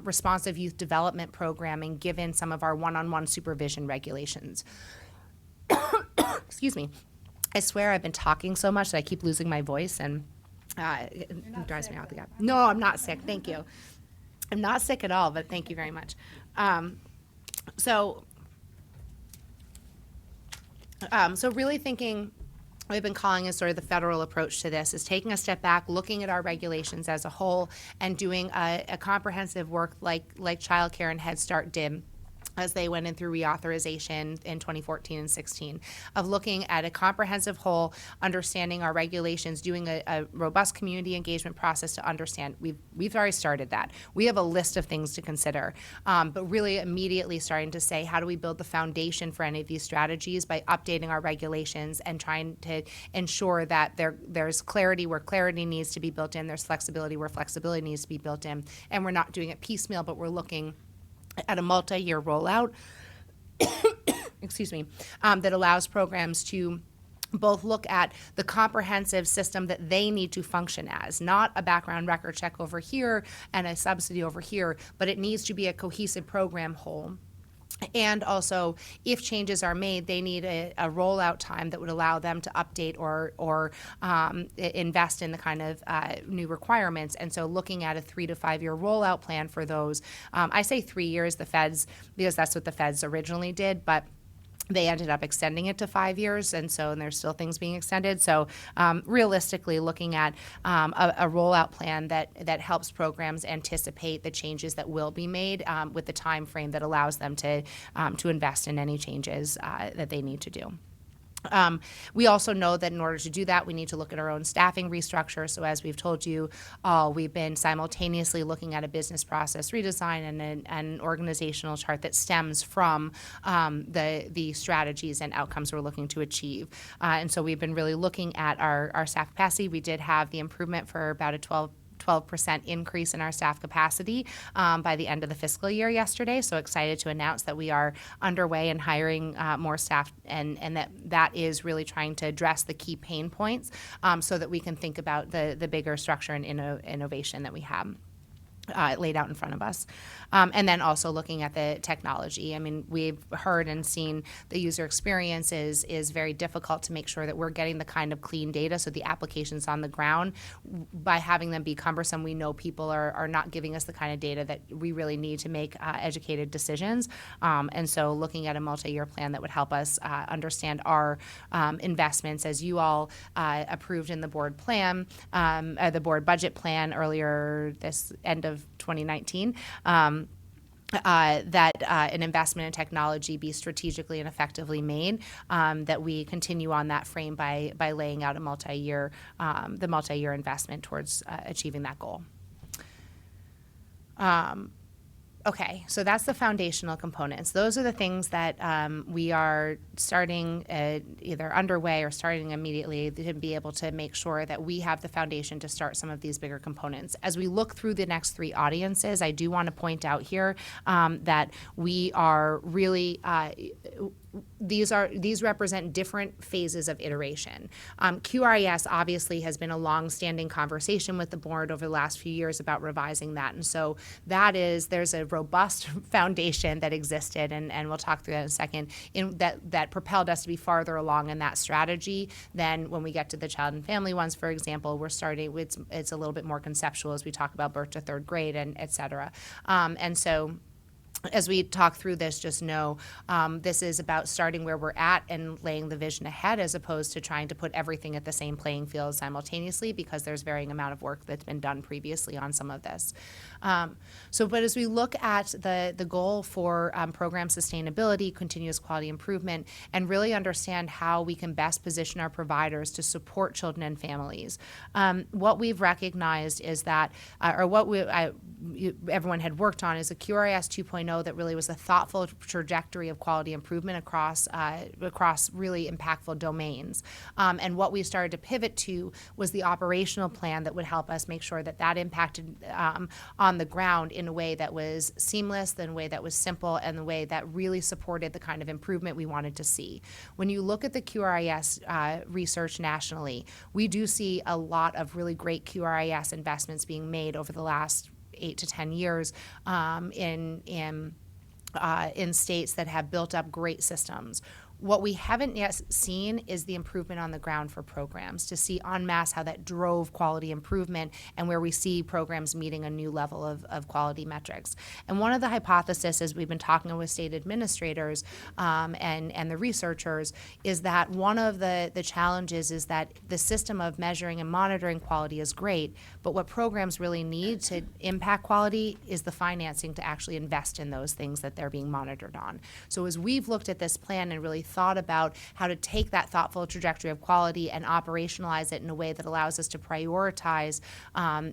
responsive youth development programming given some of our one-on-one supervision regulations. Excuse me. I swear I've been talking so much that I keep losing my voice, and it drives me out the gap. No, I'm not sick. Thank you. I'm not sick at all, but thank you very much. So really thinking, we've been calling it sort of the federal approach to this, is taking a step back, looking at our regulations as a whole, and doing a comprehensive work like Childcare and Head Start did as they went in through reauthorization in 2014 and 16, of looking at a comprehensive whole, understanding our regulations, doing a robust community engagement process to understand. We've already started that. We have a list of things to consider, but really immediately starting to say, how do we build the foundation for any of these strategies by updating our regulations and trying to ensure that there's clarity where clarity needs to be built in, there's flexibility where flexibility needs to be built in, and we're not doing it piecemeal, but we're looking at a multi-year rollout, excuse me, that allows programs to both look at the comprehensive system that they need to function as, not a background record check over here and a subsidy over here, but it needs to be a cohesive program whole. And also, if changes are made, they need a rollout time that would allow them to update or invest in the kind of new requirements. And so looking at a 3 to 5 year rollout plan for those. I say 3 years, the feds, because that's what the feds originally did, but They ended up extending it to 5 years, and there's still things being extended. So realistically, looking at a rollout plan that helps programs anticipate the changes that will be made with the time frame that allows them to invest in any changes that they need to do. We also know that in order to do that, we need to look at our own staffing restructure. So as we've told you all, we've been simultaneously looking at a business process redesign and an organizational chart that stems from the strategies and outcomes we're looking to achieve. And so we've been really looking at our staff capacity. We did have the improvement for about a 12% increase in our staff capacity by the end of the fiscal year yesterday. So excited to announce that we are underway in hiring more staff, and that is really trying to address the key pain points so that we can think about the bigger structure and innovation that we have laid out in front of us. And then also looking at the technology. I mean, we've heard and seen the user experience is very difficult to make sure that we're getting the kind of clean data, so the applications on the ground, by having them be cumbersome, we know people are not giving us the kind of data that we really need to make educated decisions. And so looking at a multi-year plan that would help us understand our investments, as you all approved in the board plan, the board budget plan earlier this end of 2019, that an investment in technology be strategically and effectively made, that we continue on that frame by laying out a multi-year investment towards achieving that goal. Okay, so that's the foundational components. Those are the things that we are starting either underway or starting immediately to be able to make sure that we have the foundation to start some of these bigger components. As we look through the next 3 audiences, I do want to point out here that we are really these represent different phases of iteration. QRES obviously has been a long-standing conversation with the board over the last few years about revising that, and so there's a robust foundation that existed, and we'll talk through that in a second, that propelled us to be farther along in that strategy than when we get to the child and family ones. For example, we're starting with it's a little bit more conceptual as we talk about birth to 3rd grade and et cetera, and so. As we talk through this, just know this is about starting where we're at and laying the vision ahead, as opposed to trying to put everything at the same playing field simultaneously, because there's varying amount of work that's been done previously on some of this. But as we look at the goal for program sustainability, continuous quality improvement, and really understand how we can best position our providers to support children and families, what we've recognized is that, everyone had worked on, is a QRIS 2.0 that really was a thoughtful trajectory of quality improvement across really impactful domains. And what we started to pivot to was the operational plan that would help us make sure that impacted on the ground in a way that was seamless, in a way that was simple, and the way that really supported the kind of improvement we wanted to see. When you look at the QRIS research nationally, we do see a lot of really great QRIS investments being made over the last 8 to 10 years in states that have built up great systems. What we haven't yet seen is the improvement on the ground for programs, to see en masse how that drove quality improvement and where we see programs meeting a new level of quality metrics. And one of the hypotheses, as we've been talking with state administrators and the researchers, is that one of the challenges is that the system of measuring and monitoring quality is great, but what programs really need to impact quality is the financing to actually invest in those things that they're being monitored on. So as we've looked at this plan and really thought about how to take that thoughtful trajectory of quality and operationalize it in a way that allows us to prioritize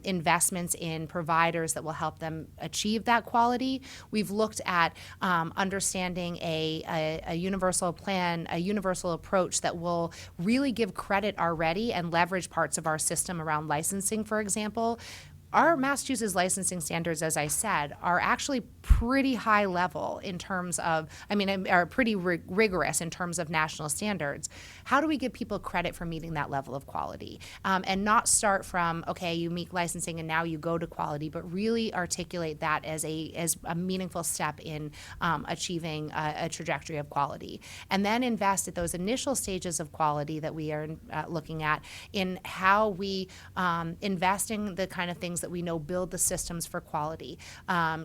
investments in providers that will help them achieve that quality, we've looked at understanding a universal plan, a universal approach that will really give credit already and leverage parts of our system around licensing, for example. Our Massachusetts licensing standards, as I said, are actually pretty high level in terms of, are pretty rigorous in terms of national standards. How do we give people credit for meeting that level of quality? And not start from, okay, you meet licensing and now you go to quality, but really articulate that as a meaningful step in achieving a trajectory of quality. And then invest at those initial stages of quality that we are looking at in how we invest in the kind of things things that we know build the systems for quality,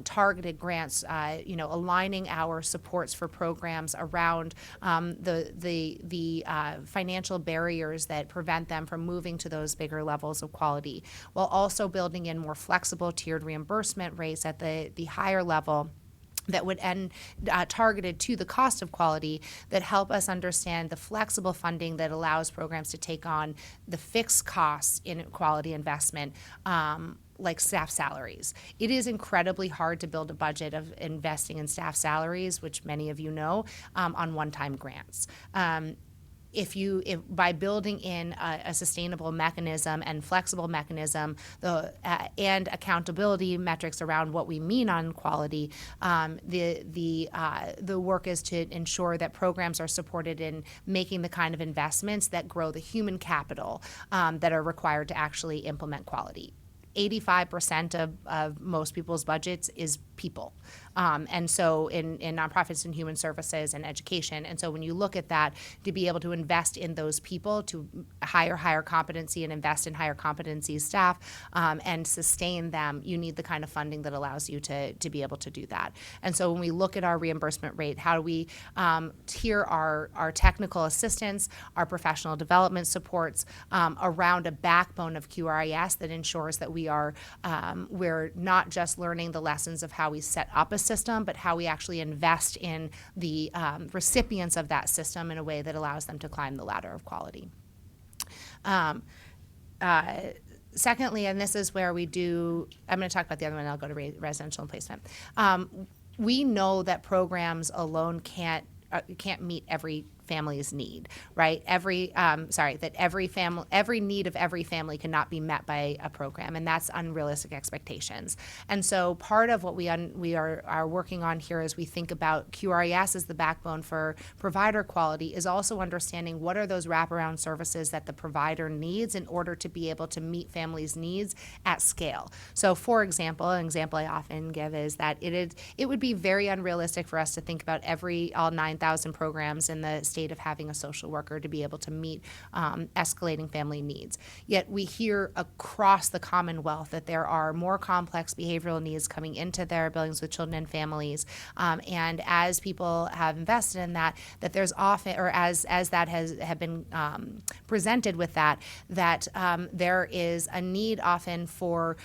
targeted grants, aligning our supports for programs around the financial barriers that prevent them from moving to those bigger levels of quality, while also building in more flexible tiered reimbursement rates at the higher level that would end targeted to the cost of quality, that help us understand the flexible funding that allows programs to take on the fixed costs in quality investment, like staff salaries. It is incredibly hard to build a budget of investing in staff salaries, which many of you know, on one-time grants. If by building in a sustainable mechanism and flexible mechanism, and accountability metrics around what we mean on quality, the work is to ensure that programs are supported in making the kind of investments that grow the human capital that are required to actually implement quality. 85% of most people's budgets is people. And so in nonprofits and human services and education. And so when you look at that, to be able to invest in those people, to higher competency and invest in higher competency staff, and sustain them, you need the kind of funding that allows you to be able to do that. And so when we look at our reimbursement rate, how do we tier our technical assistance, our professional development supports around a backbone of QRIS that ensures that we're not just learning the lessons of how we set up a system, but how we actually invest in the recipients of that system in a way that allows them to climb the ladder of quality. Secondly, and this is where I'm going to talk about the other one, and I'll go to residential and placement. We know that programs alone can't meet every family's need, right? Every need of every family cannot be met by a program, and that's unrealistic expectations. And so part of what we are working on here as we think about QRIS as the backbone for provider quality is also understanding what are those wraparound services that the provider needs in order to be able to meet families' needs at scale. So for example, an example I often give is that it would be very unrealistic for us to think about all 9,000 programs in the state of having a social worker to be able to meet escalating family needs. Yet we hear across the Commonwealth that there are more complex behavioral needs coming into their buildings with children and families. And as people have invested in that there's often, or as that have been presented with that there is a need often for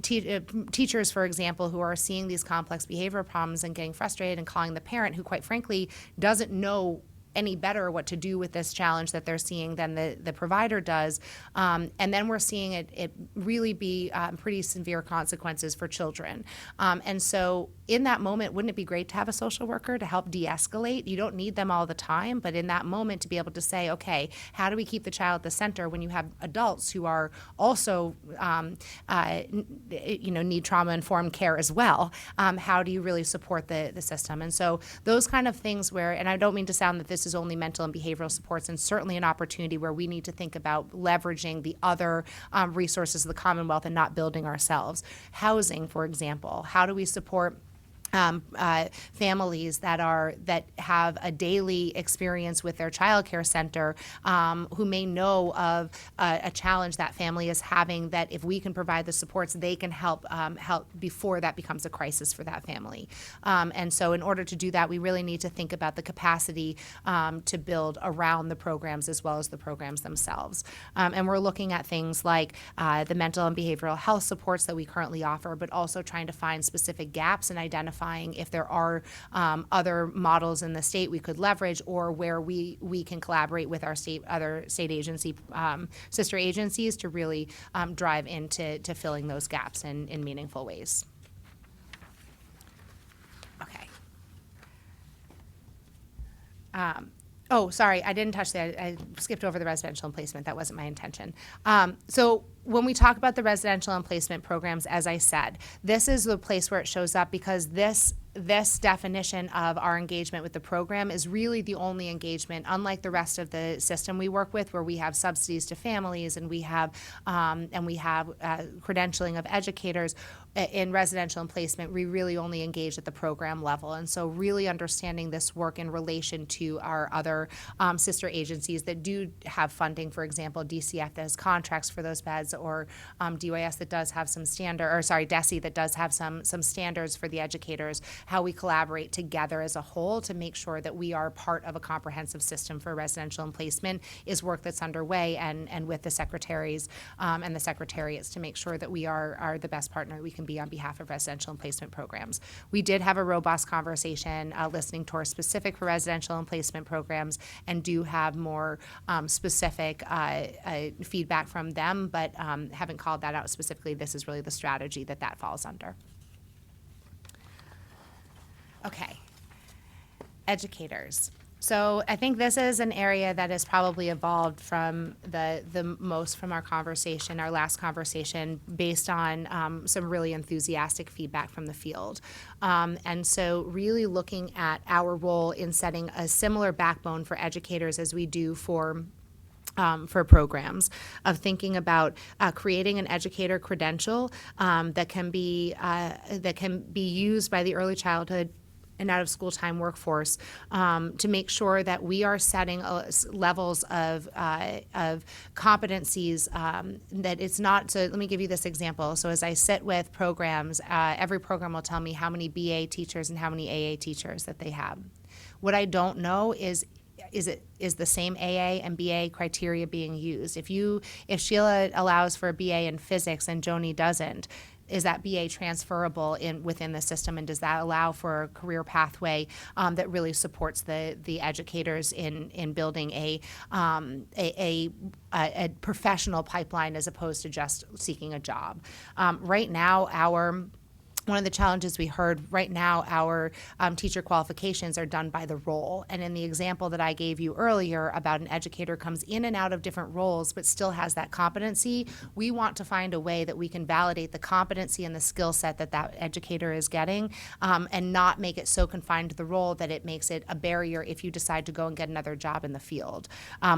teachers, for example, who are seeing these complex behavioral problems and getting frustrated and calling the parent who, quite frankly, doesn't know any better what to do with this challenge that they're seeing than the provider does. And then we're seeing it really be pretty severe consequences for children. And so in that moment, wouldn't it be great to have a social worker to help de-escalate? You don't need them all the time, but in that moment to be able to say, okay, how do we keep the child at the center when you have adults who are also, need trauma-informed care as well? How do you really support the system? And so those kind of things where, and I don't mean to sound that this is only mental and behavioral supports, and certainly an opportunity where we need to think about leveraging the other resources of the Commonwealth and not building ourselves. Housing, for example, how do we support families that have a daily experience with their childcare center, who may know of a challenge that family is having, that if we can provide the supports, they can help before that becomes a crisis for that family. And so in order to do that, we really need to think about the capacity to build around the programs as well as the programs themselves. And we're looking at things like the mental and behavioral health supports that we currently offer, but also trying to find specific gaps and identifying if there are other models in the state we could leverage, or where we can collaborate with our other state agency sister agencies to really drive into filling those gaps in meaningful ways. Okay. Oh, sorry, I didn't touch that. I skipped over the residential and placement. That wasn't my intention. So when we talk about the residential and placement programs, as I said, this is the place where it shows up, because this definition of our engagement with the program is really the only engagement, unlike the rest of the system we work with, where we have subsidies to families and we have credentialing of educators. in residential and placement, we really only engage at the program level. And so really understanding this work in relation to our other sister agencies that do have funding, for example, DCF that has contracts for those beds, or DYS that does have some DESE that does have some standards for the educators, how we collaborate together as a whole to make sure that we are part of a comprehensive system for residential and placement is work that's underway, and with the secretaries and the secretariats to make sure that we are the best partner we can be on behalf of residential and placement programs. We did have a robust conversation listening to our specific for residential and placement programs, and do have more specific feedback from them, but haven't called that out specifically. This is really the strategy that falls under. Okay, educators. So I think this is an area that has probably evolved from the most from our conversation, our last conversation, based on some really enthusiastic feedback from the field. And so really looking at our role in setting a similar backbone for educators as we do for programs, of thinking about creating an educator credential that can be used by the early childhood and out of school time workforce to make sure that we are setting levels of competencies that it's not. So let me give you this example. So as I sit with programs, every program will tell me how many BA teachers and how many AA teachers that they have. What I don't know is the same AA and BA criteria being used? If Sheila allows for a BA in physics and Joni doesn't, is that BA transferable within the system, and does that allow for a career pathway that really supports the educators in building a professional pipeline as opposed to just seeking a job? Right now, one of the challenges we heard right now, our teacher qualifications are done by the role. And in the example that I gave you earlier about an educator comes in and out of different roles but still has that competency, we want to find a way that we can validate the competency and the skill set that educator is getting, and not make it so confined to the role that it makes it a barrier if you decide to go and get another job in the field,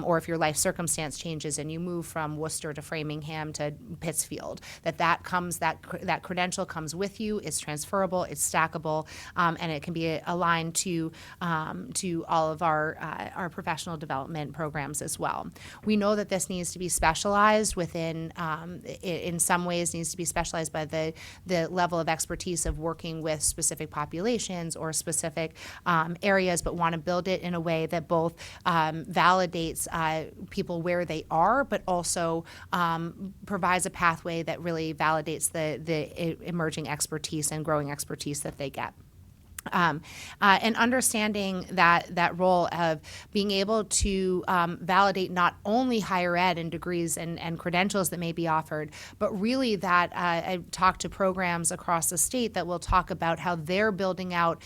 or if your life circumstance changes and you move from Worcester to Framingham to Pittsfield, that credential comes with you, is transferable, it's stackable, and it can be aligned to all of our professional development programs as well. We know that this needs to be specialized within, in some ways needs to be specialized by the level of expertise of working with specific populations or specific areas, but want to build it in a way that both validates people where they are, but also provides a pathway that really validates the emerging expertise and growing expertise that they get. And understanding that role of being able to validate not only higher ed and degrees and credentials that may be offered, but really that I've talked to programs across the state that will talk about how they're building out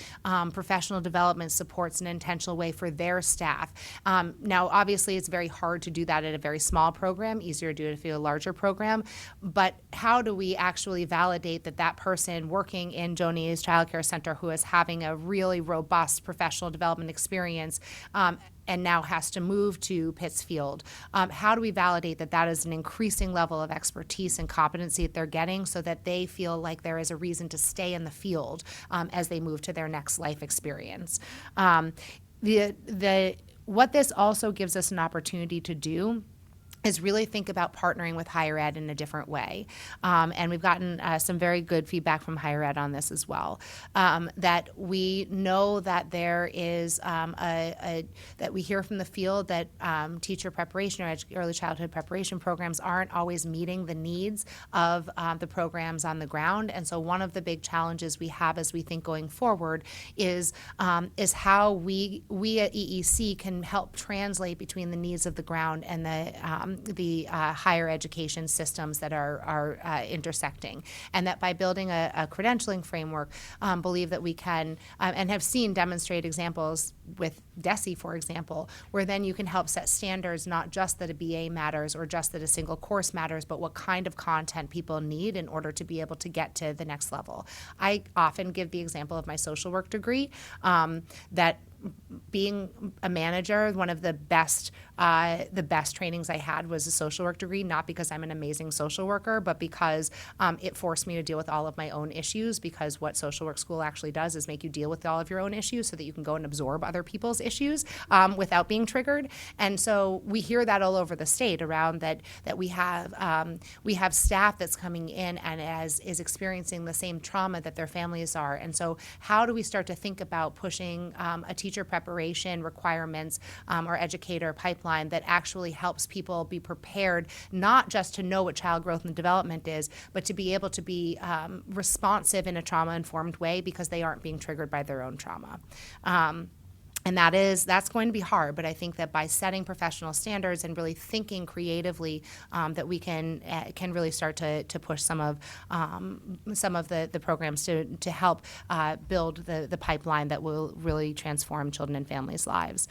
professional development supports in an intentional way for their staff. Now, obviously, it's very hard to do that at a very small program, easier to do it if you have a larger program, but how do we actually validate that person working in Joni's Childcare Center who is having a really robust professional development experience and now has to move to Pittsfield, how do we validate that is an increasing level of expertise and competency that they're getting so that they feel like there is a reason to stay in the field as they move to their next life experience? What this also gives us an opportunity to do is really think about partnering with higher ed in a different way. And we've gotten some very good feedback from higher ed on this as well. That we know that there is that we hear from the field that teacher preparation or early childhood preparation programs aren't always meeting the needs of the programs on the ground. And so one of the big challenges we have as we think going forward is how we at EEC can help translate between the needs of the ground and the higher education systems that are intersecting, and that by building a credentialing framework, believe that we can, and have seen demonstrated examples with DESE, for example, where then you can help set standards, not just that a BA matters or just that a single course matters, but what kind of content people need in order to be able to get to the next level. I often give the example of my social work degree, that being a manager, one of the best trainings I had was a social work degree, not because I'm an amazing social worker, but because it forced me to deal with all of my own issues, because what social work school actually does is make you deal with all of your own issues so that you can go and absorb other people's issues without being triggered. And so we hear that all over the state around that we have staff that's coming in and is experiencing the same trauma that their families are. And so how do we start to think about pushing a teacher preparation requirements or educator pipeline that actually helps people be prepared, not just to know what child growth and development is, but to be able to be responsive in a trauma-informed way because they aren't being triggered by their own trauma. And that's going to be hard, but I think that by setting professional standards and really thinking creatively, that we can really start to push some of the programs to help build the pipeline that will really transform children and families' lives.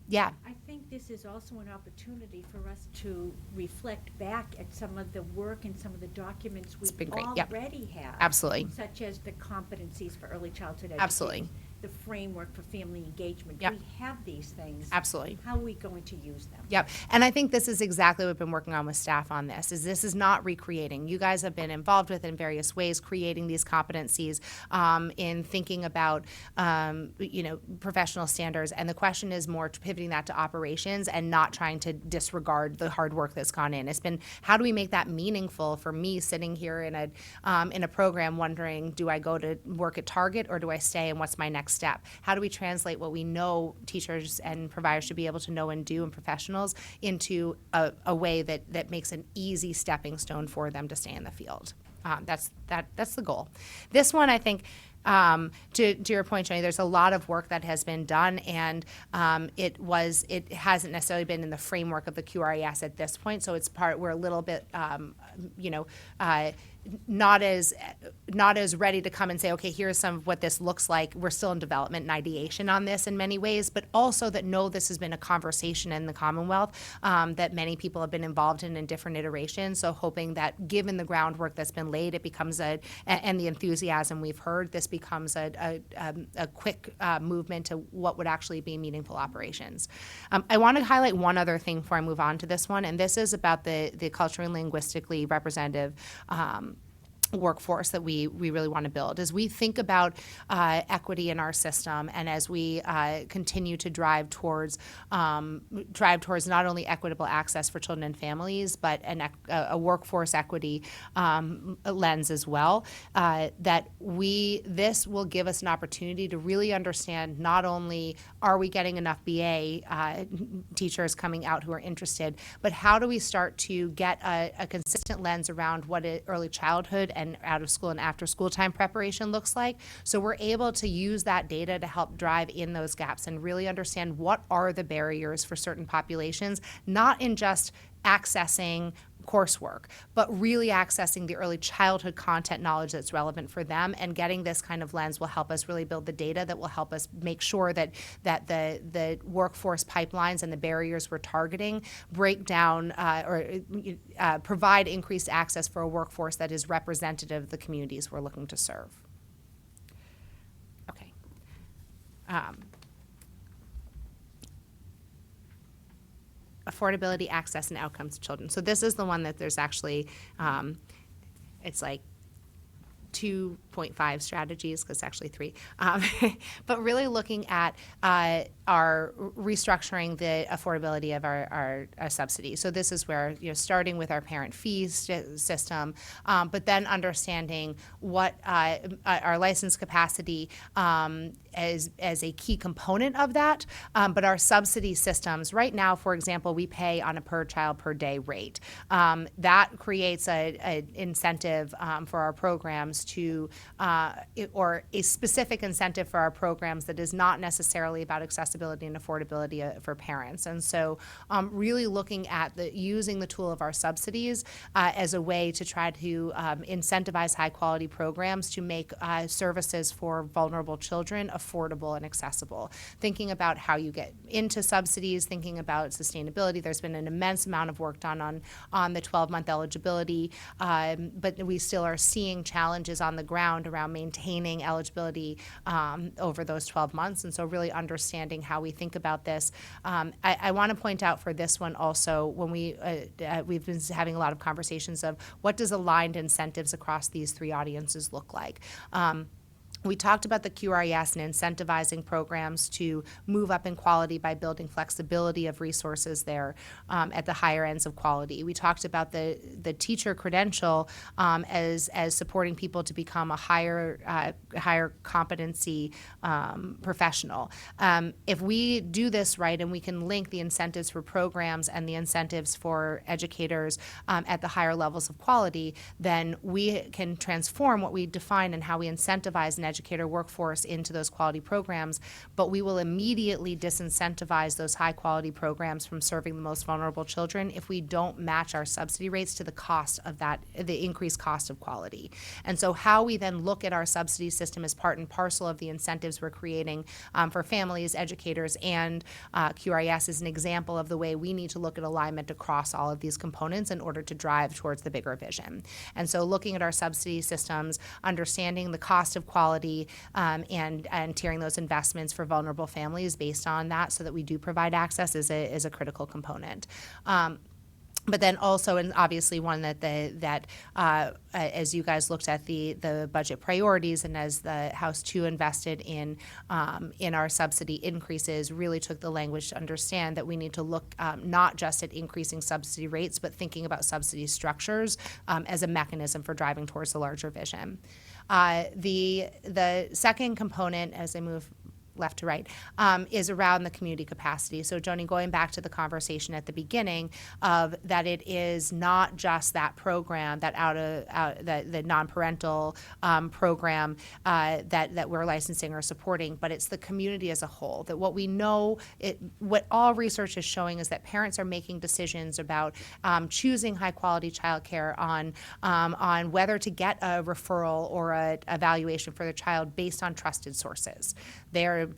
Yeah. I think this is also an opportunity for us to reflect back at some of the work and some of the documents we been great. Yep. already have. Absolutely. Such as the competencies for early childhood education. Absolutely. The framework for family engagement. Yep. We have these things. Absolutely. How are we going to use them? Yep. And I think this is exactly what we've been working on with staff on this, is this is not recreating. You guys have been involved with in various ways creating these competencies in thinking about, professional standards. And the question is more pivoting that to operations and not trying to disregard the hard work that's gone in. It's been, how do we make that meaningful for me sitting here in a program wondering, do I go to work at Target or do I stay, and what's my next step? How do we translate what we know teachers and providers should be able to know and do, and professionals, into a way that makes an easy stepping stone for them to stay in the field? That's the goal. This one, I think, to your point, Jenny, there's a lot of work that has been done, and it hasn't necessarily been in the framework of the QRES at this point. So we're a little bit, not as ready to come and say, okay, here's some of what this looks like. We're still in development and ideation on this in many ways, but also that this has been a conversation in the Commonwealth that many people have been involved in different iterations. So hoping that given the groundwork that's been laid, it becomes and the enthusiasm we've heard, this becomes a quick movement to what would actually be meaningful operations. I want to highlight one other thing before I move on to this one, and this is about the culturally and linguistically representative workforce that we really want to build. As we think about equity in our system, and as we continue to drive towards not only equitable access for children and families, but a workforce equity lens as well, this will give us an opportunity to really understand not only are we getting enough BA teachers coming out who are interested, but how do we start to get a consistent lens around what early childhood and out of school and after school time preparation looks like. So we're able to use that data to help drive in those gaps and really understand what are the barriers for certain populations, not in just accessing coursework, but really accessing the early childhood content knowledge that's relevant for them. And getting this kind of lens will help us really build the data that will help us make sure that the workforce pipelines and the barriers we're targeting break down or provide increased access for a workforce that is representative of the communities we're looking to serve. Okay. Affordability, access, and outcomes to children. So this is the one that there's actually, it's like 2.5 strategies, because it's actually 3, but really looking at our restructuring the affordability of our subsidy. So this is where, starting with our parent fees system, but then understanding what our license capacity as a key component of that, but our subsidy systems. Right now, for example, we pay on a per child per day rate. That creates an incentive for our programs or a specific incentive for our programs that is not necessarily about accessibility and affordability for parents. And so really looking at using the tool of our subsidies as a way to try to incentivize high quality programs to make services for vulnerable children affordable and accessible. Thinking about how you get into subsidies, thinking about sustainability. There's been an immense amount of work done on the 12-month eligibility, but we still are seeing challenges challenges on the ground around maintaining eligibility over those 12 months. And so really understanding how we think about this. I want to point out for this one also, when we've been having a lot of conversations of what does aligned incentives across these three audiences look like. We talked about the QRES and incentivizing programs to move up in quality by building flexibility of resources there at the higher ends of quality. We talked about the teacher credential as supporting people to become a higher competency professional. If we do this right and we can link the incentives for programs and the incentives for educators at the higher levels of quality, then we can transform what we define and how we incentivize an educator workforce into those quality programs, but we will immediately disincentivize those high quality programs from serving the most vulnerable children if we don't match our subsidy rates to the cost of that, the increased cost of quality. And so how we then look at our subsidy system is part and parcel of the incentives we're creating for families, educators, and QRES is an example of the way we need to look at alignment across all of these components in order to drive towards the bigger vision. And so looking at our subsidy systems, understanding the cost of quality, and tiering those investments for vulnerable families based on that so that we do provide access is a critical component. But then also, and obviously one that as you guys looked at the budget priorities and as the House too invested in our subsidy increases, really took the language to understand that we need to look not just at increasing subsidy rates, but thinking about subsidy structures as a mechanism for driving towards the larger vision. The second component, as I move left to right, is around the community capacity. So, Joni, going back to the conversation at the beginning of that it is not just that program, that the non-parental program that we're licensing or supporting, but it's the community as a whole. That what we know, what all research is showing is that parents are making decisions about choosing high-quality childcare on whether to get a referral or a evaluation for their child based on trusted sources. They're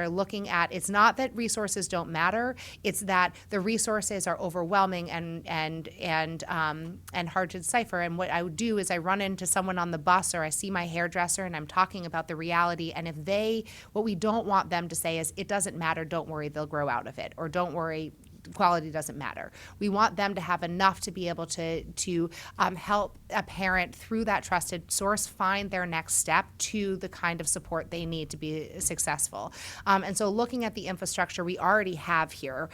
looking at, it's not that resources don't matter, it's that the resources are overwhelming and hard to decipher. And what I would do is I run into someone on the bus or I see my hairdresser and I'm talking about the reality. And what we don't want them to say is, it doesn't matter, don't worry, they'll grow out of it, or don't worry, quality doesn't matter. We want them to have enough to be able to help a parent through that trusted source find their next step to the kind of support they need to be successful. And so looking at the infrastructure we already have here,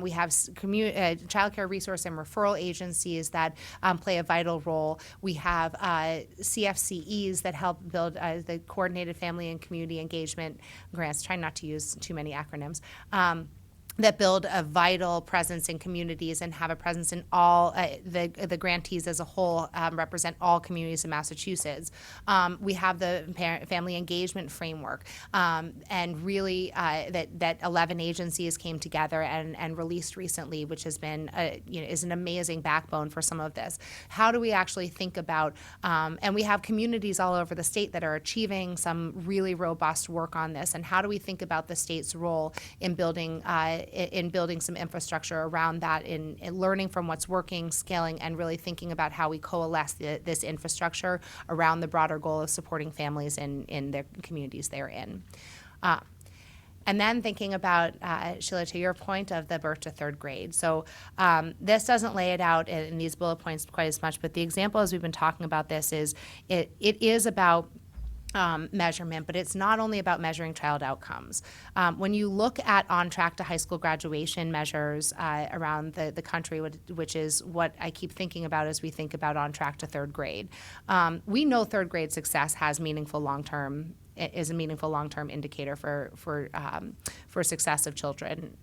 we have childcare resource and referral agencies that play a vital role. We have CFCEs that help build the Coordinated Family and Community Engagement Grants, trying not to use too many acronyms, that build a vital presence in communities and have a presence in all, the grantees as a whole represent all communities in Massachusetts. We have the family engagement framework, and really that 11 agencies came together and released recently, which has been, is an amazing backbone for some of this. How do we actually think about, and we have communities all over the state that are achieving some really robust work on this, and how do we think about the state's role in building some infrastructure around that, in learning from what's working, scaling, and really thinking about how we coalesce this infrastructure around the broader goal of supporting families in their communities they're in. And then thinking about, Sheila, to your point of the birth to third grade. So this doesn't lay it out in these bullet points quite as much, but the example as we've been talking about this is it is about measurement, but it's not only about measuring child outcomes. When you look at on track to high school graduation measures around the country, which is what I keep thinking about as we think about on track to third grade, we know third grade success is a meaningful long-term indicator for success of children.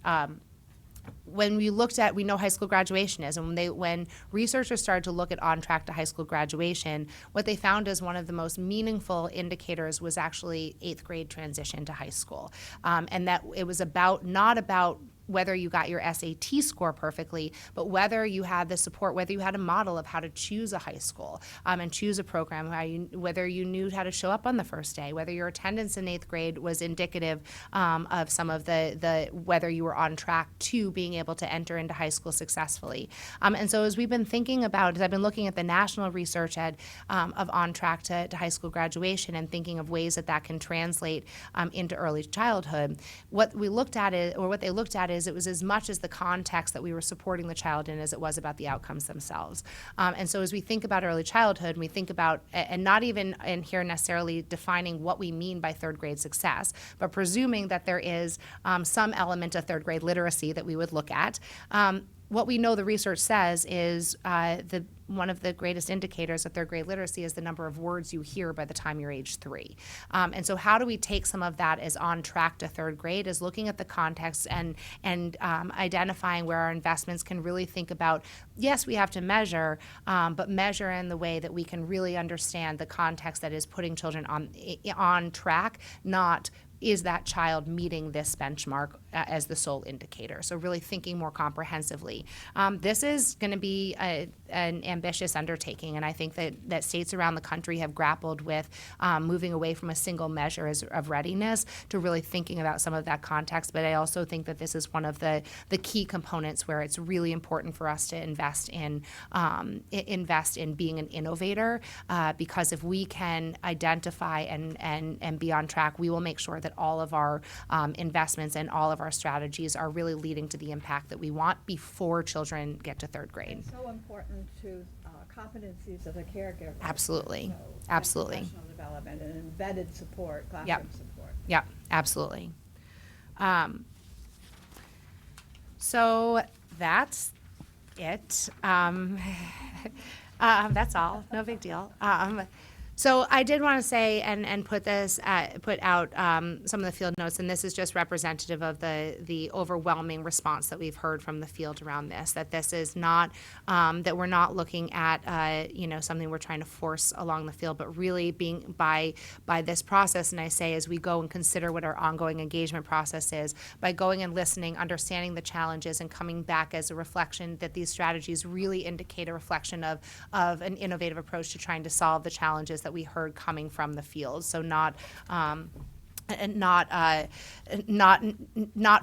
When we looked at, we know high school graduation is, and when researchers started to look at on track to high school graduation, what they found as one of the most meaningful indicators was actually 8th grade transition to high school, and that it was not about whether you got your SAT score perfectly, but whether you had the support, whether you had a model of how to choose a high school and choose a program, whether you knew how to show up on the first day, whether your attendance in 8th grade was indicative of some of the whether you were on track to being able to enter into high school successfully. And so as we've been thinking about, as I've been looking at the national research of on track to high school graduation and thinking of ways that can translate into early childhood, what they looked at is it was as much as the context that we were supporting the child in as it was about the outcomes themselves. And so as we think about early childhood, and we think about, and not even in here necessarily defining what we mean by 3rd grade success, but presuming that there is some element of 3rd grade literacy that we would look at. What we know the research says is one of the greatest indicators of 3rd grade literacy is the number of words you hear by the time you're age 3. And so how do we take some of that as on track to 3rd grade is looking at the context and identifying where our investments can really think about, yes, we have to measure, but measure in the way that we can really understand the context that is putting children on track, not is that child meeting this benchmark as the sole indicator? So really thinking more comprehensively. This is going to be an ambitious undertaking, and I think that states around the country have grappled with moving away from a single measure of readiness to really thinking about some of that context. But I also think that this is one of the key components where it's really important for us to invest in being an innovator, because if we can identify and be on track, we will make sure that all of our investments and all of our strategies are really leading to the impact that we want before children get to 3rd grade. It's so important to competencies of the caregiver. Absolutely. So, and Absolutely. professional development and embedded support, classroom support. Yeah, absolutely. So that's it. That's all. No big deal. So I did want to say and put out some of the field notes, and this is just representative of the overwhelming response that we've heard from the field around this. That this is not that we're not looking at something we're trying to force along the field, but really being by this process. And I say as we go and consider what our ongoing engagement process is, by going and listening, understanding the challenges, and coming back as a reflection that these strategies really indicate a reflection of an innovative approach to trying to solve the challenges that we heard coming from the field. So not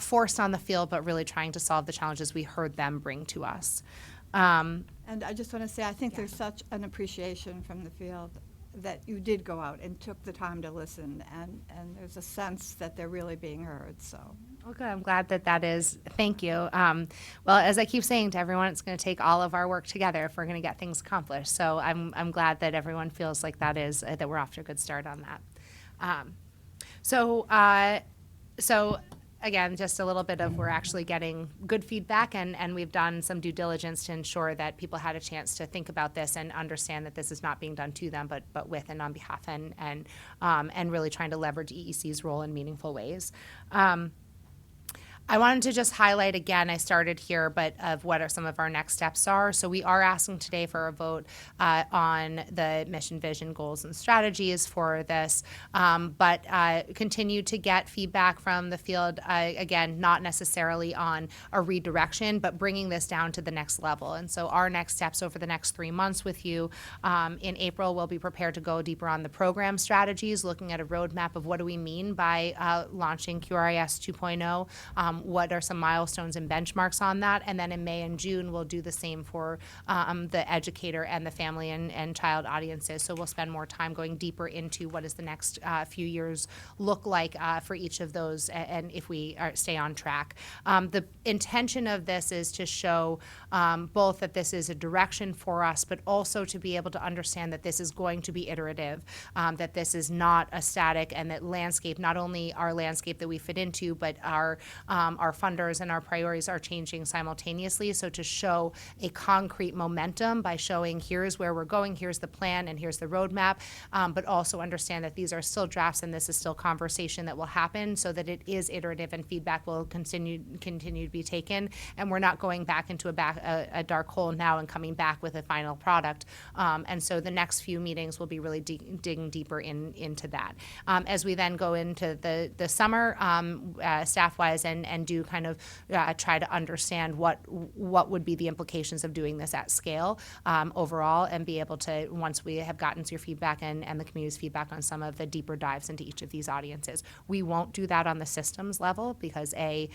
forced on the field, but really trying to solve the challenges we heard them bring to us. And I just want to say, I think there's such an appreciation from the field that you did go out and took the time to listen, and there's a sense that they're really being heard, so. Okay, I'm glad that is. Thank you. Well, as I keep saying to everyone, it's going to take all of our work together if we're going to get things accomplished. So I'm glad that everyone feels like that we're off to a good start on that. So again, just a little bit of we're actually getting good feedback, and we've done some due diligence to ensure that people had a chance to think about this and understand that this is not being done to them, but with and on behalf, and really trying to leverage EEC's role in meaningful ways. I wanted to just highlight again, I started here, but of what are some of our next steps are. So we are asking today for a vote on the mission, vision, goals, and strategies for this, but continue to get feedback from the field, again, not necessarily on a redirection, but bringing this down to the next level. And so our next steps over the next 3 months with you, in April, we'll be prepared to go deeper on the program strategies, looking at a roadmap of what do we mean by launching QRIS 2.0, what are some milestones and benchmarks on that, and then in May and June we'll do the same for the educator and the family and child audiences. So we'll spend more time going deeper into what does the next few years look like for each of those, and if we stay on track. The intention of this is to show both that this is a direction for us, but also to be able to understand that this is going to be iterative, that this is not a static, and that landscape, not only our landscape that we fit into, but our funders and our priorities are changing simultaneously. So to show a concrete momentum by showing here's where we're going, here's the plan, and here's the roadmap, but also understand that these are still drafts and this is still conversation that will happen, so that it is iterative and feedback will continue to be taken, and we're not going back into a dark hole now and coming back with a final product. And so the next few meetings will be really digging deeper into that. As we then go into the summer, staff-wise and and do kind of try to understand what would be the implications of doing this at scale overall, and be able to, once we have gotten your feedback and the community's feedback on some of the deeper dives into each of these audiences. We won't do that on the systems level because I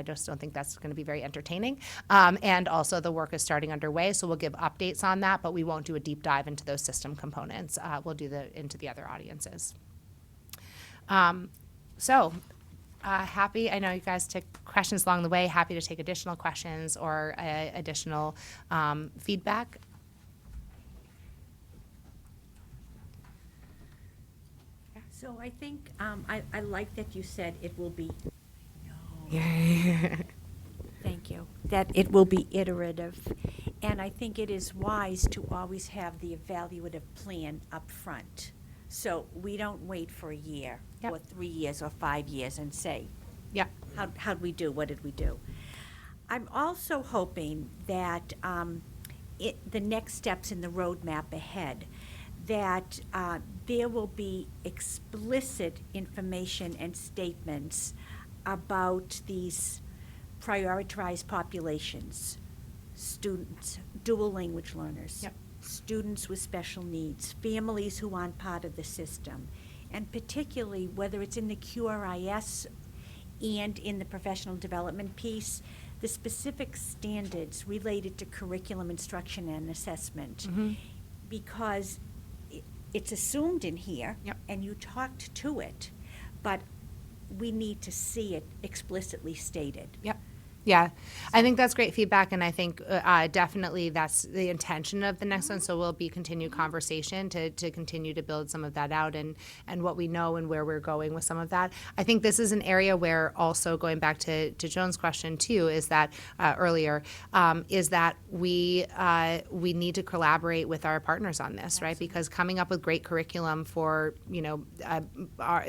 just don't think that's going to be very entertaining. And also the work is starting underway, so we'll give updates on that, but we won't do a deep dive into those system components. We'll do into the other audiences. Happy, I know you guys took questions along the way, happy to take additional questions or additional feedback. So I think, I like that you said it will be, thank you, that it will be iterative. And I think it is wise to always have the evaluative plan up front. So we don't wait for a year Yep. or 3 years or 5 years and say, Yeah. how'd we do? What did we do? I'm also hoping that the next steps in the roadmap ahead, that there will be explicit information and statements about these prioritized populations, students, dual language learners, Yep. students with special needs, families who aren't part of the system, and particularly whether it's in the QRIS and in the professional development piece, the specific standards related to curriculum instruction and assessment. Because it's assumed in here, Yep. and you talked to it, but we need to see it explicitly stated. Yep. Yeah, I think that's great feedback, and I think definitely that's the intention of the next one. So we'll be continued conversation to continue to build some of that out and what we know and where we're going with some of that. I think this is an area where also going back to Joan's question too is that earlier is that we need to collaborate with our partners on this, right? Because coming up with great curriculum for the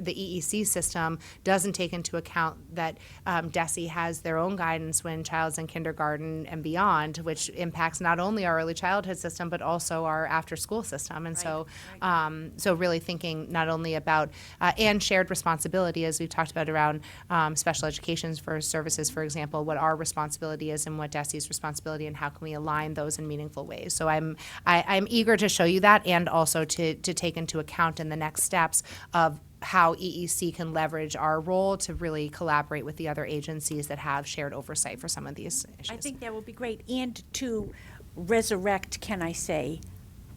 EEC system doesn't take into account that DESE has their own guidance when child's in kindergarten and beyond, which impacts not only our early childhood system but also our after-school system. And so really thinking not only about and shared responsibility, as we've talked about around special education for services, for example, what our responsibility is and what DESE's responsibility, and how can we align those in meaningful ways. So I'm eager to show you that, and also to take into account in the next steps of how EEC can leverage our role to really collaborate with the other agencies that have shared oversight for some of these issues. I think that will be great, and to resurrect, can I say,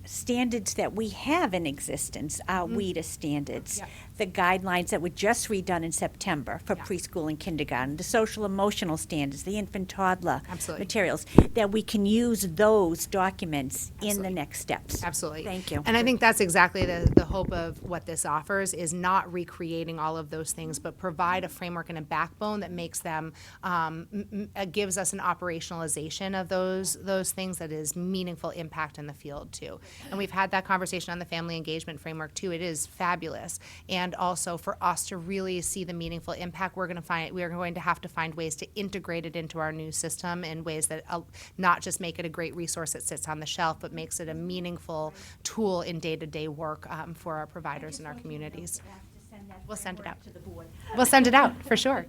standards that we have in existence, our WIDA standards, Yep. the guidelines that were just redone in September for Yeah. preschool and kindergarten, the social emotional standards, the infant toddler Absolutely. materials, that we can use those documents in the Absolutely. next steps. Absolutely. Thank you. And I think that's exactly the hope of what this offers, is not recreating all of those things, but provide a framework and a backbone that makes them, gives us an operationalization of those things that is meaningful impact in the field too. And we've had that conversation on the family engagement framework too. It is fabulous. And also for us to really see the meaningful impact, we are going to have to find ways to integrate it into our new system in ways that not just make it a great resource that sits on the shelf, but makes it a meaningful tool in day-to-day work for our providers and our communities. We'll send it out. To the board. We'll send it out, for sure.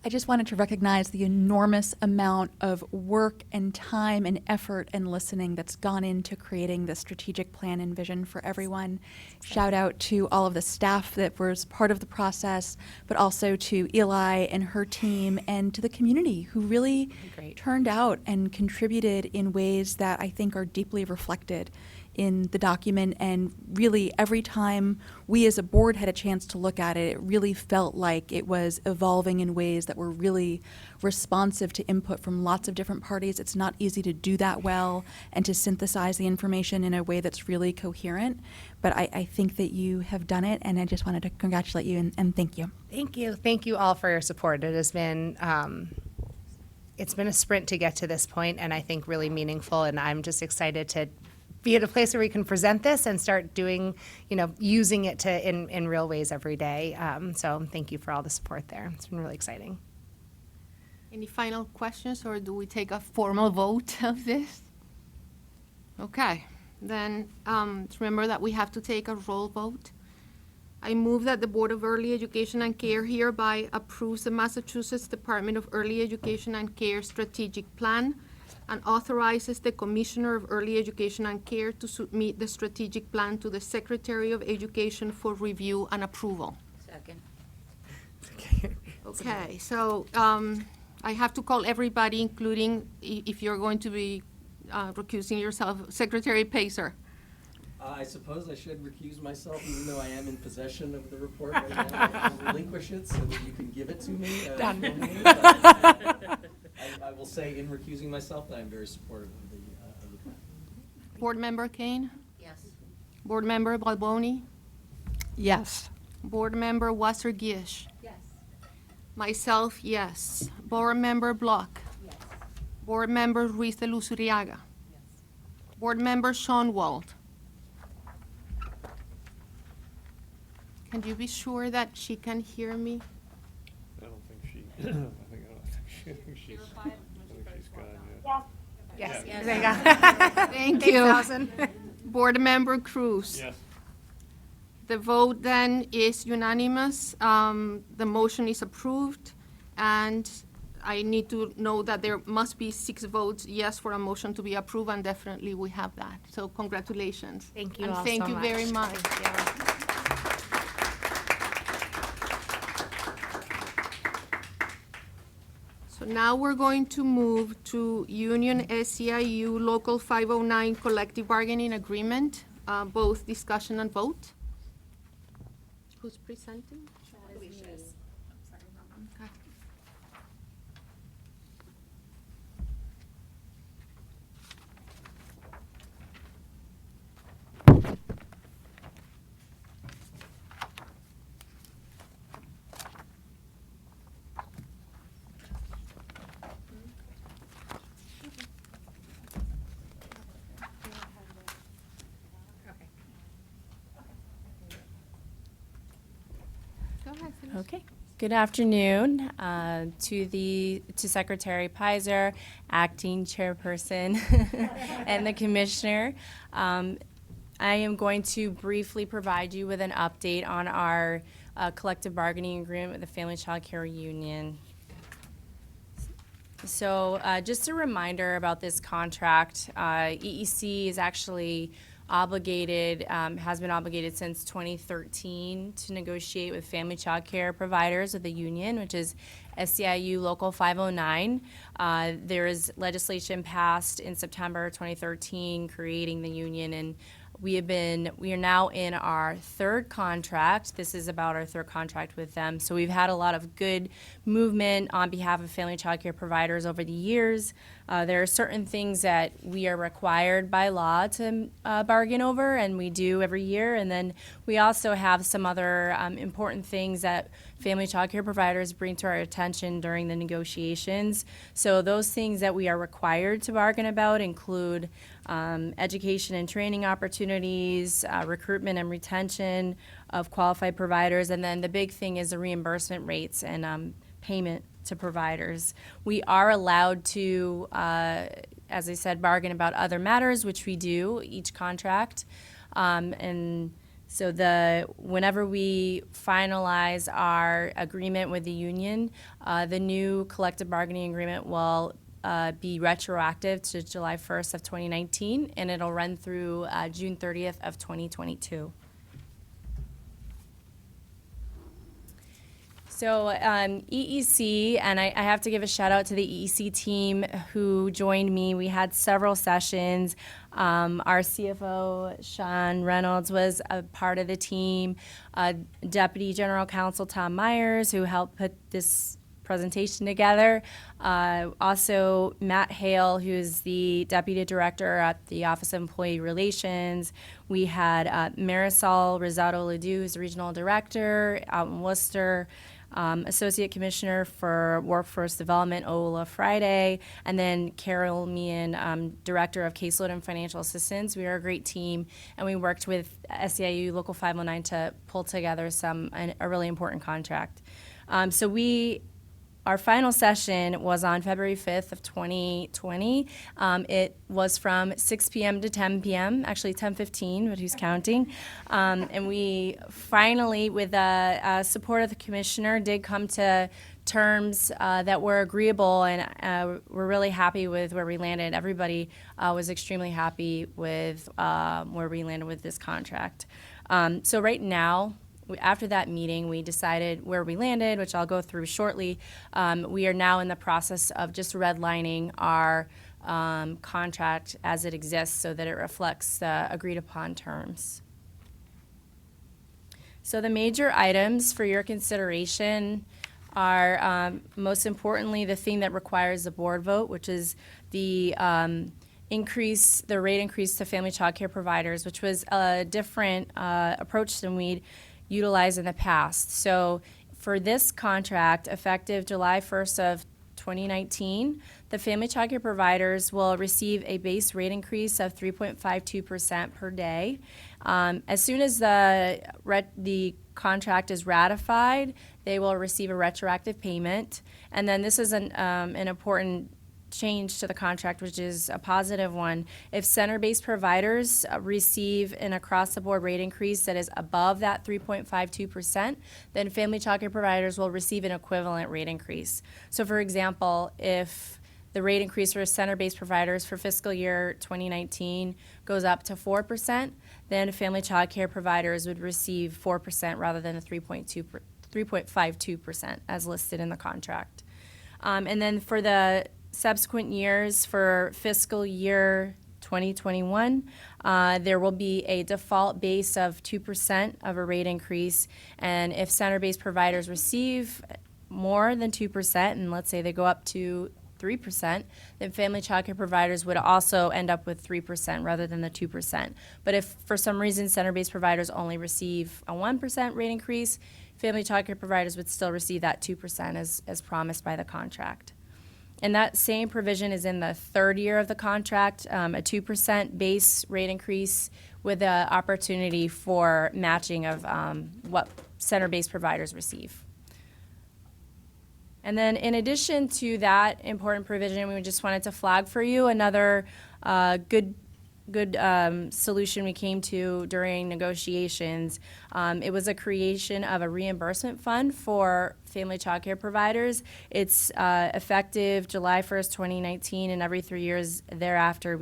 I just wanted to recognize the enormous amount of work and time and effort and listening that's gone into creating the strategic plan and vision for everyone. Shout out to all of the staff that was part of the process, but also to Eli and her team, and to the community who really Great. turned out and contributed in ways that I think are deeply reflected in the document. And really, every time we as a board had a chance to look at it, it really felt like it was evolving in ways that were really responsive to input from lots of different parties. It's not easy to do that well and to synthesize the information in a way that's really coherent, but I think that you have done it, and I just wanted to congratulate you and thank you. Thank you. Thank you all for your support. It has been, it's been a sprint to get to this point, and I think really meaningful, and I'm just excited to be at a place where we can present this and start doing, using it in real ways every day. So thank you for all the support there. It's been really exciting. Any final questions, or do we take a formal vote of this? Okay, then remember that we have to take a roll vote. I move that the Board of Early Education and Care hereby approves the Massachusetts Department of Early Education and Care Strategic Plan and authorizes the Commissioner of Early Education and Care to submit the strategic plan to the Secretary of Education for review and approval. Second. Okay, so I have to call everybody, including if you're going to be recusing yourself, Secretary Pacer. I suppose I should recuse myself, even though I am in possession of the report right now. I will relinquish it so that you can give it to me. Formally, but I will say, in recusing myself, that I'm very supportive of the plan. Board Member Kane? Yes. Board Member Balboni? Yes. Board Member Wasser-Gish? Yes. Myself, yes. Board Member Block? Yes. Board Member Ruiz de Luzuriaga? Yes. Board Member Schoenwald? Can you be sure that she can hear me? I don't think she, I think she's gone, yeah. Yes. Yeah. There you go. Thank Thanks, you. Allison. Board Member Cruz? Yes. The vote then is unanimous. The motion is approved, and I need to know that there must be 6 votes yes for a motion to be approved, and definitely we have that. So congratulations. Thank you And all thank so you very much. much. Thank you. So now we're going to move to Union SEIU Local 509 Collective Bargaining Agreement, both discussion and vote. Who's presenting? Okay. Go ahead, finish. Okay. Good afternoon to Secretary Pizer, Acting Chairperson, and the Commissioner. I am going to briefly provide you with an update on our collective bargaining agreement with the Family Childcare Union. So just a reminder about this contract, EEC is actually obligated, has been obligated since 2013 to negotiate with family child care providers of the union, which is SEIU Local 509. There is legislation passed in September 2013 creating the union, and we are now in our 3rd contract. This is about our 3rd contract with them. So we've had a lot of good movement on behalf of family child care providers over the years. There are certain things that we are required by law to bargain over, and we do every year. And then we also have some other important things that family child care providers bring to our attention during the negotiations. So those things that we are required to bargain about include education and training opportunities, recruitment and retention of qualified providers, and then the big thing is the reimbursement rates and payment to providers. We are allowed to, as I said, bargain about other matters, which we do each contract. And so whenever we finalize our agreement with the union, the new collective bargaining agreement will be retroactive to July 1st of 2019, and it'll run through June 30th of 2022. So EEC, and I have to give a shout out to the EEC team who joined me. We had several sessions. Our CFO, Sean Reynolds, was a part of the team. Deputy General Counsel Tom Myers, who helped put this presentation together. Also, Matt Hale, who's the Deputy Director at the Office of Employee Relations. We had Marisol Rosado-Ledoux, who's the Regional Director out in Worcester. Associate Commissioner for Workforce Development, Ola Friday, and then Carol Meehan, Director of Caseload and Financial Assistance. We are a great team, and we worked with SEIU Local 509 to pull together a really important contract. So we our final session was on February 5th of 2020. It was from 6 p.m. to 10 p.m., actually 10:15, but who's counting? And we finally, with the support of the commissioner, did come to terms that were agreeable, and we're really happy with where we landed. Everybody was extremely happy with where we landed with this contract. So right now, after that meeting, we decided where we landed, which I'll go through shortly. We are now in the process of just redlining our contract as it exists so that it reflects the agreed upon terms. So the major items for your consideration are, most importantly, the thing that requires the board vote, which is the rate increase to family child care providers, which was a different approach than we'd utilized in the past. So for this contract, effective July 1st of 2019, the family child care providers will receive a base rate increase of 3.52% per day. As soon as the contract is ratified, they will receive a retroactive payment. And then this is an important change to the contract, which is a positive one. If center-based providers receive an across-the-board rate increase that is above that 3.52%, then family child care providers will receive an equivalent rate increase. So for example, if the rate increase for center-based providers for fiscal year 2019 goes up to 4%, then family child care providers would receive 4% rather than the 3.52% as listed in the contract. And then for the subsequent years, for fiscal year 2021, there will be a default base of 2% of a rate increase, and if center-based providers receive more than 2%, and let's say they go up to 3%, then family child care providers would also end up with 3% rather than the 2%. But if for some reason center-based providers only receive a 1% rate increase, family child care providers would still receive that 2% as promised by the contract. And that same provision is in the third year of the contract, a 2% base rate increase with the opportunity for matching of what center-based providers receive. And then in addition to that important provision, we just wanted to flag for you another good solution we came to during negotiations. It was a creation of a reimbursement fund for family child care providers. It's effective July 1st, 2019, and every 3 years thereafter,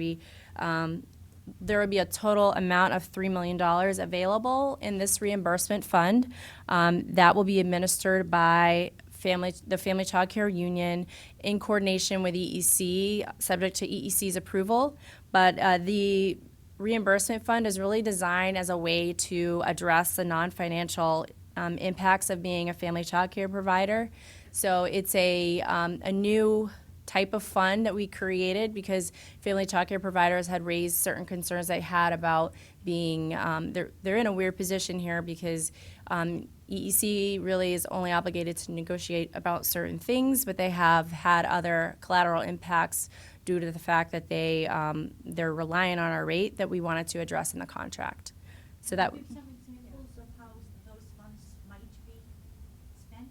there will be a total amount of $3 million available in this reimbursement fund that will be administered by the Family Child Care Union in coordination with EEC, subject to EEC's approval. But the reimbursement fund is really designed as a way to address the non-financial impacts of being a family child care provider. So it's a new type of fund that we created because family child care providers had raised certain concerns they had about being, they're in a weird position here because EEC really is only obligated to negotiate about certain things, but they have had other collateral impacts due to the fact that they're relying on our rate that we wanted to address in the contract. So that. Give some examples of how those funds might be spent?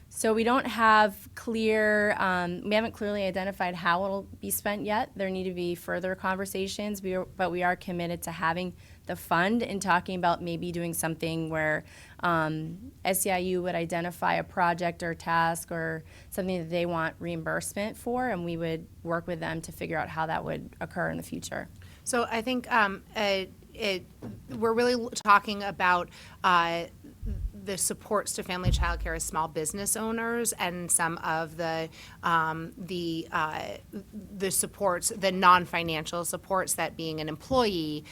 So we don't have clear, we haven't clearly identified how it'll be spent yet. There need to be further conversations, but we are committed to having the fund and talking about maybe doing something where SEIU would identify a project or task or something that they want reimbursement for, and we would work with them to figure out how that would occur in the future. So I think we're really talking about the supports to family child care as small business owners and some of the supports, the non-financial supports that being an employee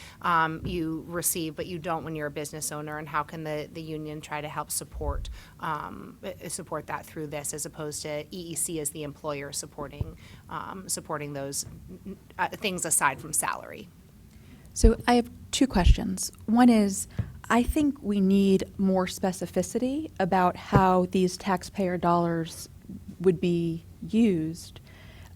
you receive, but you don't when you're a business owner, and how can the union try to help support that through this, as opposed to EEC as the employer supporting those things aside from salary. So I have two questions. One is, I think we need more specificity about how these taxpayer dollars would be used,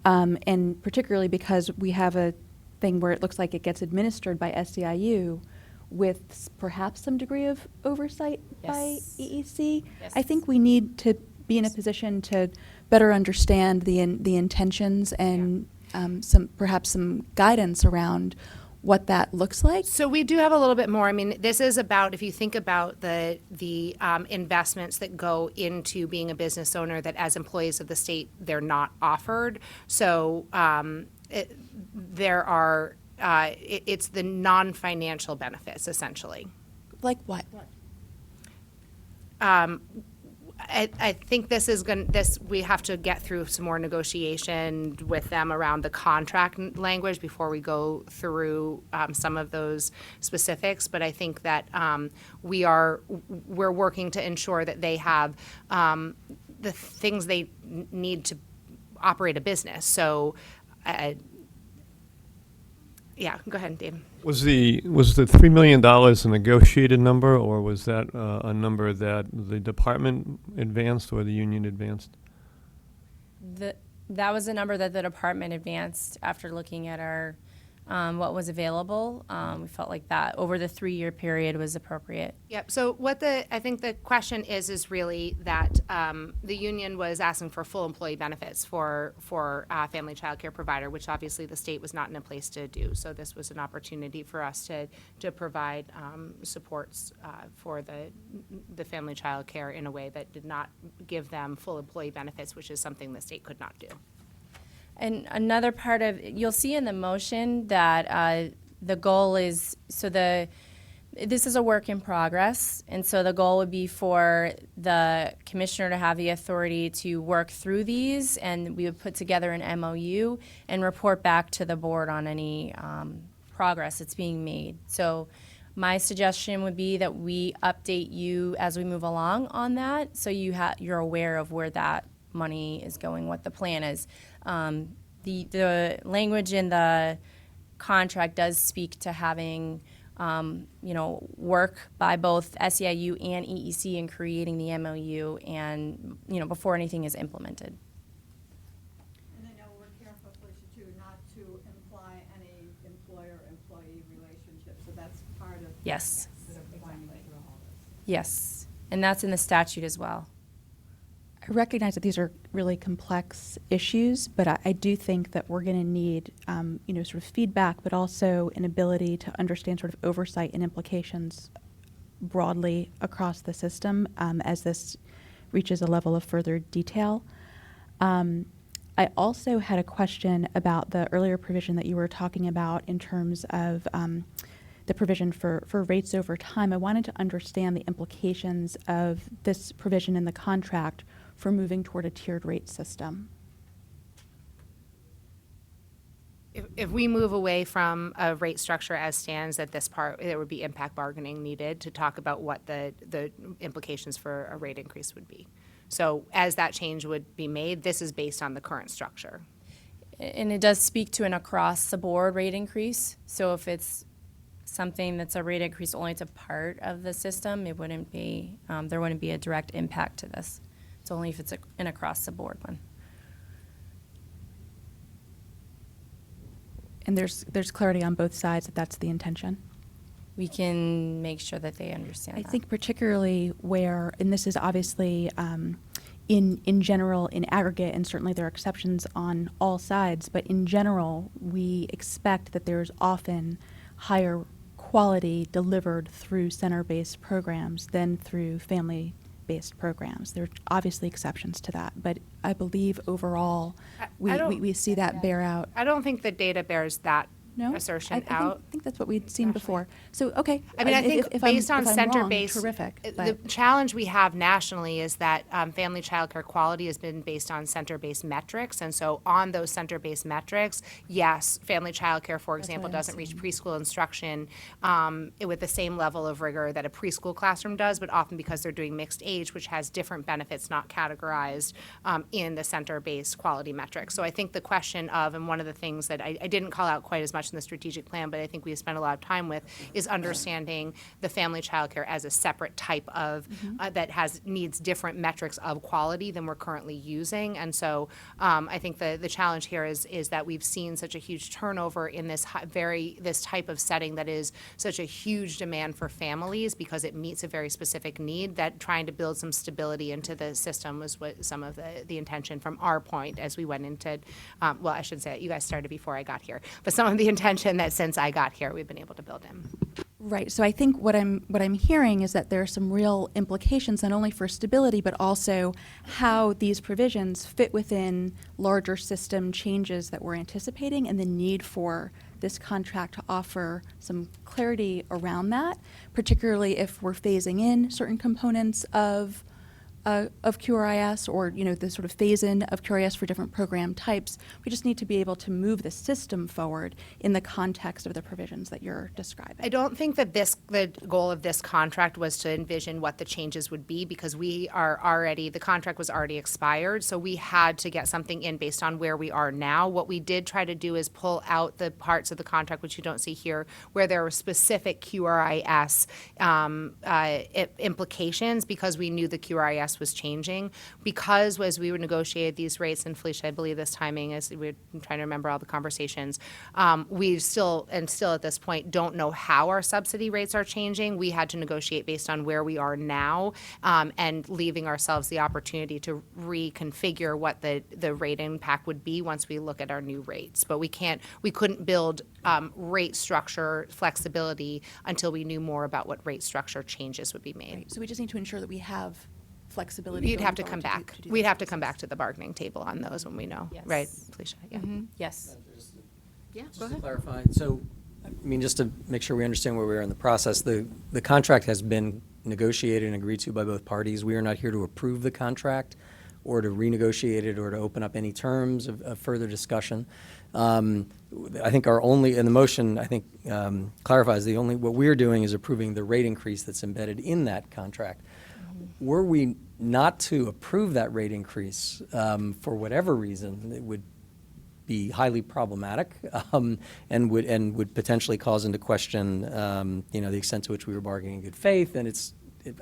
and particularly because we have a thing where it looks like it gets administered by SEIU with perhaps some degree of oversight by Yes. EEC. Yes. I think we need to be in a position to better understand the intentions and perhaps some guidance around what that looks like? So we do have a little bit more. I mean, this is about, if you think about the investments that go into being a business owner that as employees of the state, they're not offered. So it's the non-financial benefits, essentially. Like what? I think we have to get through some more negotiation with them around the contract language before we go through some of those specifics. But I think that we're working to ensure that they have the things they need to operate a business. So, yeah, go ahead, Dave. Was the $3 million a negotiated number, or was that a number that the department advanced or the union advanced? That was a number that the department advanced after looking at our what was available. We felt like that over the 3-year period was appropriate. Yep. So I think the question is really that the union was asking for full employee benefits for family child care provider, which obviously the state was not in a place to do. So this was an opportunity for us to provide supports for the family child care in a way that did not give them full employee benefits, which is something the state could not do. And another part of, you'll see in the motion that the goal is, this is a work in progress, and so the goal would be for the commissioner to have the authority to work through these, and we would put together an MOU and report back to the board on any progress that's being made. So my suggestion would be that we update you as we move along on that, so you're aware of where that money is going, what the plan is. The language in the contract does speak to having, work by both SEIU and EEC in creating the MOU and, before anything is implemented. And I know we're careful, Felicia, too, not to imply any employer-employee relationship, so that's part of. Yes. Exactly. Yes. And that's in the statute as well. I recognize that these are really complex issues, but I do think that we're going to need, sort of feedback, but also an ability to understand sort of oversight and implications broadly across the system as this reaches a level of further detail. I also had a question about the earlier provision that you were talking about in terms of the provision for rates over time. I wanted to understand the implications of this provision in the contract for moving toward a tiered rate system. If we move away from a rate structure as stands at this part, there would be impact bargaining needed to talk about what the implications for a rate increase would be. So as that change would be made, this is based on the current structure. And it does speak to an across-the-board rate increase. So if it's something that's a rate increase only to part of the system, it wouldn't be, there wouldn't be a direct impact to this. It's only if it's an across-the-board one. And there's clarity on both sides that that's the intention. We can make sure that they understand I that. think particularly where, and this is obviously in general, in aggregate, and certainly there are exceptions on all sides, but in general, we expect that there's often higher quality delivered through center-based programs than through family-based programs. There are obviously exceptions to that, but I believe overall, we see that bear out. I don't think the data bears that No? assertion I out. think that's what we'd seen before. So, okay. I mean, I think based on if I'm wrong, center-based, terrific. the But challenge we have nationally is that family child care quality has been based on center-based metrics. And so on those center-based metrics, yes, family child care, for example, what I'm doesn't reach preschool instruction with the same level of rigor that a preschool classroom does, but often because they're doing mixed age, which has different benefits not categorized in the center-based quality metrics. So I think the question of, and one of the things that I didn't call out quite as much much in the strategic plan, but I think we spent a lot of time with, is understanding the family childcare as a separate type of, that needs different metrics of quality than we're currently using. And so I think the challenge here is that we've seen such a huge turnover in this this type of setting that is such a huge demand for families because it meets a very specific need, that trying to build some stability into the system was what some of the intention from our point as we went into, well, I should say, you guys started before I got here, but some of the intention that since I got here, we've been able to build in. Right. So I think what I'm hearing is that there are some real implications not only for stability but also how these provisions fit within larger system changes that we're anticipating, and the need for this contract to offer some clarity around that, particularly if we're phasing in certain components of QRIS, or the sort of phase-in of QRIS for different program types. We just need to be able to move the system forward in the context of the provisions that you're describing. I don't think that the goal of this contract was to envision what the changes would be, because the contract was already expired, so we had to get something in based on where we are now. What we did try to do is pull out the parts of the contract, which you don't see here, where there were specific QRIS implications, because we knew the QRIS was changing. Because as we negotiated these rates, and Felicia, I believe this timing is, we're trying to remember all the conversations, we still at this point don't know how our subsidy rates are changing. We had to negotiate based on where we are now, and leaving ourselves the opportunity to reconfigure what the rate impact would be once we look at our new rates. But we couldn't build rate structure flexibility until we knew more about what rate structure changes would be made. Right. So we just need to ensure that we have flexibility. You'd going have to forward come back. to do We'd this have to come process. back to the bargaining table on those when we know, Yes. right, Felicia? Yeah. Yes. Yeah, go Just to ahead. clarify, so, I mean, just to make sure we understand where we are in the process, the contract has been negotiated and agreed to by both parties. We are not here to approve the contract or to renegotiate it or to open up any terms of further discussion. I think and the motion, I think, clarifies what we're doing is approving the rate increase that's embedded in that contract. Were we not to approve that rate increase, for whatever reason, it would be highly problematic, and would potentially cause into question, the extent to which we were bargaining in good faith. And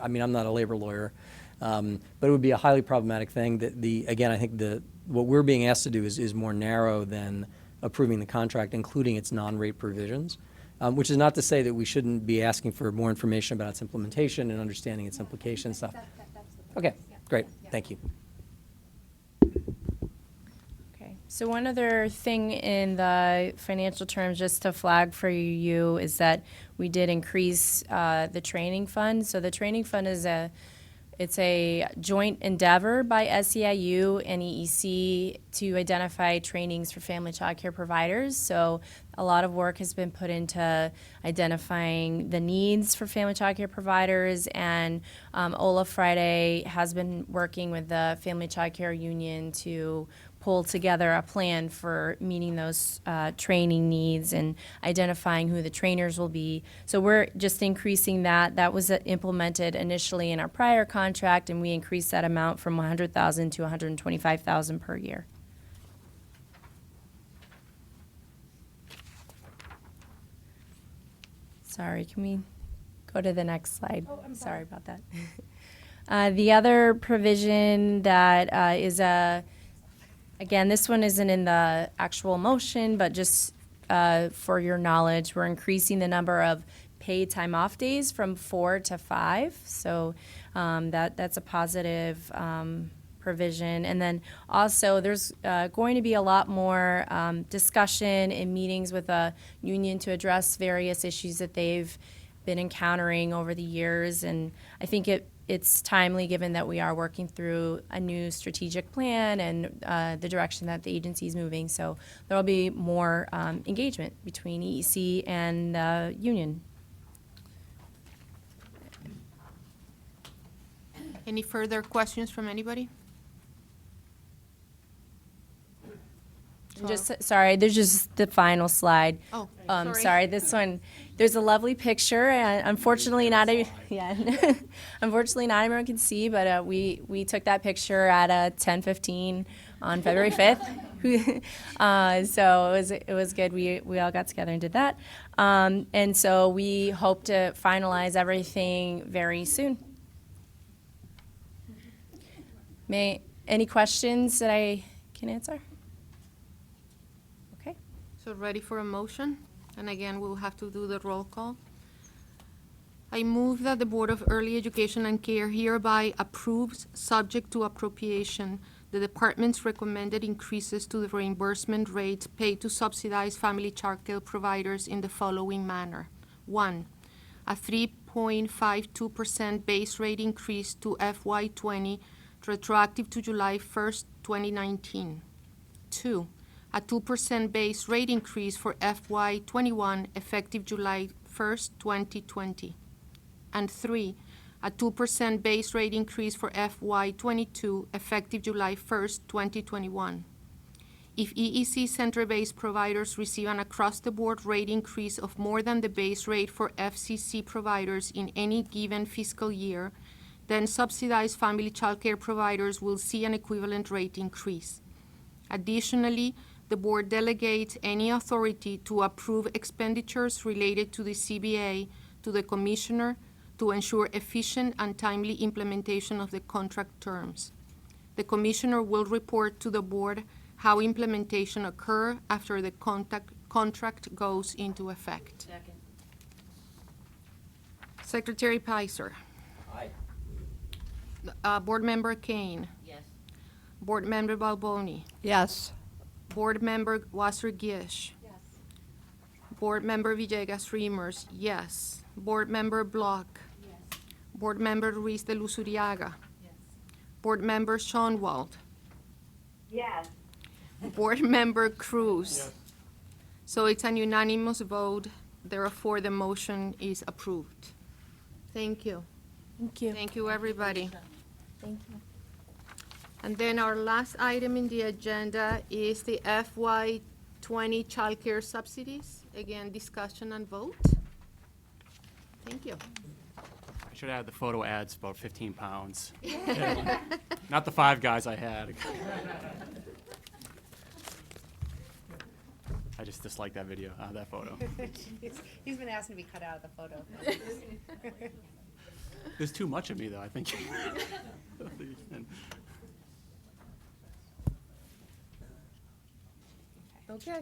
I mean, I'm not a labor lawyer, but it would be a highly problematic thing. Again, I think what we're being asked to do is more narrow than approving the contract, including its non-rate provisions. Which is not to say that we shouldn't be asking for more information about its implementation and understanding its implications. Stuff. Okay, great, thank you. Okay, so one other thing in the financial terms, just to flag for you, is that we did increase the training fund. So the training fund is it's a joint endeavor by SEIU and EEC to identify trainings for family child care providers. So a lot of work has been put into identifying the needs for family child care providers, and Ola Friday has been working with the Family Child Care Union to pull together a plan for meeting those training needs and identifying who the trainers will be. So we're just increasing that. That was implemented initially in our prior contract, and we increased that amount from $100,000 to $125,000 per year. Sorry, can we go to the next slide? Oh, I'm sorry about that. The other provision that is again, this one isn't in the actual motion, but just for your knowledge, we're increasing the number of paid time off days from 4 to 5. So that's a positive provision. And then also there's going to be a lot more discussion in meetings with a union to address various issues that they've been encountering over the years. And I think it's timely, given that we are working through a new strategic plan and the direction that the agency is moving. So there will be more engagement between EEC and the union. Any further questions from anybody? Sorry, there's just the final slide. Oh, Sorry, this one, there's a lovely picture, and unfortunately not unfortunately not everyone can see, but we took that picture at 10:15 on February 5th. So it was good. We all got together and did that. And so we hope to finalize everything very soon. Any questions that I can answer? Okay. So ready for a motion? And again, we'll have to do the roll call. I move that the Board of Early Education and Care hereby approves, subject to appropriation, the department's recommended increases to the reimbursement rates paid to subsidized family childcare providers in the following manner. 1, a 3.52% base rate increase to FY20, retroactive to July 1st, 2019. 2, a 2% base rate increase for FY21, effective July 1st, 2020. And 3, a 2% base rate increase for FY22, effective July 1st, 2021. If EEC center-based providers receive an across-the-board rate increase of more than the base rate for FCC providers in any given fiscal year, then subsidized family childcare providers will see an equivalent rate increase. Additionally, the board delegates any authority to approve expenditures related to the CBA to the commissioner to ensure efficient and timely implementation of the contract terms. The commissioner will report to the board how implementation occur after the contract goes into effect. Second. Secretary Pizer. Aye. Board Member Kane. Yes. Board Member Balboni. Yes. Board Member Wasser-Gish. Yes. Board Member Villegas Reimers, yes. Board Member Block. Yes. Board Member Ruiz de Luzuriaga. Yes. Board Member Schoenwald. Yes. Board Member Cruz. So it's an unanimous vote, therefore the motion is approved. Thank you. Thank you. Thank you, everybody. Thank you. And then our last item in the agenda is the FY20 childcare subsidies. Again, discussion and vote. Thank you. I should add the photo adds about 15 pounds. Not the 5 guys I had. I just dislike that video, that photo. He's been asking to be cut out of the photo. There's too much of me, though, I think. Okay.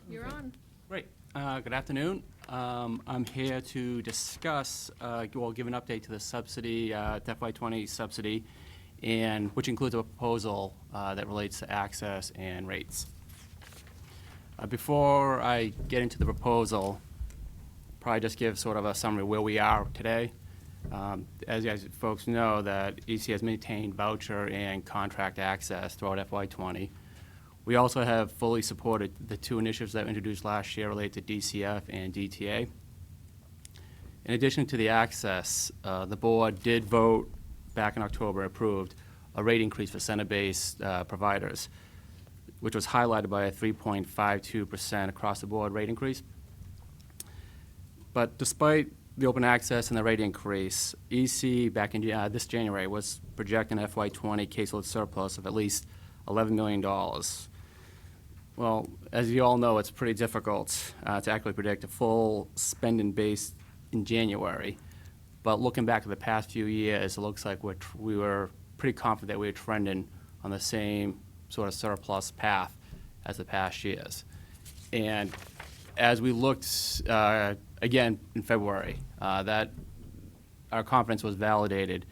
You're on. Great. Good afternoon. I'm here to discuss, give an update to the subsidy, FY20 subsidy, and which includes a proposal that relates to access and rates. Before I get into the proposal, probably just give sort of a summary where we are today. As you guys folks know, that EC has maintained voucher and contract access throughout FY20. We also have fully supported the 2 initiatives that were introduced last year related to DCF and DTA. In addition to the access, the board did vote back in October, approved a rate increase for center-based providers, which was highlighted by a 3.52% across-the-board rate increase. But despite the open access and the rate increase, EC back in this January was projecting an FY20 caseload surplus of at least $11 million. Well, as you all know, it's pretty difficult to actually predict a full spending base in January. But looking back at the past few years, it looks like we were pretty confident that we were trending on the same sort of surplus path as the past years. And as we looked again in February, that our confidence was validated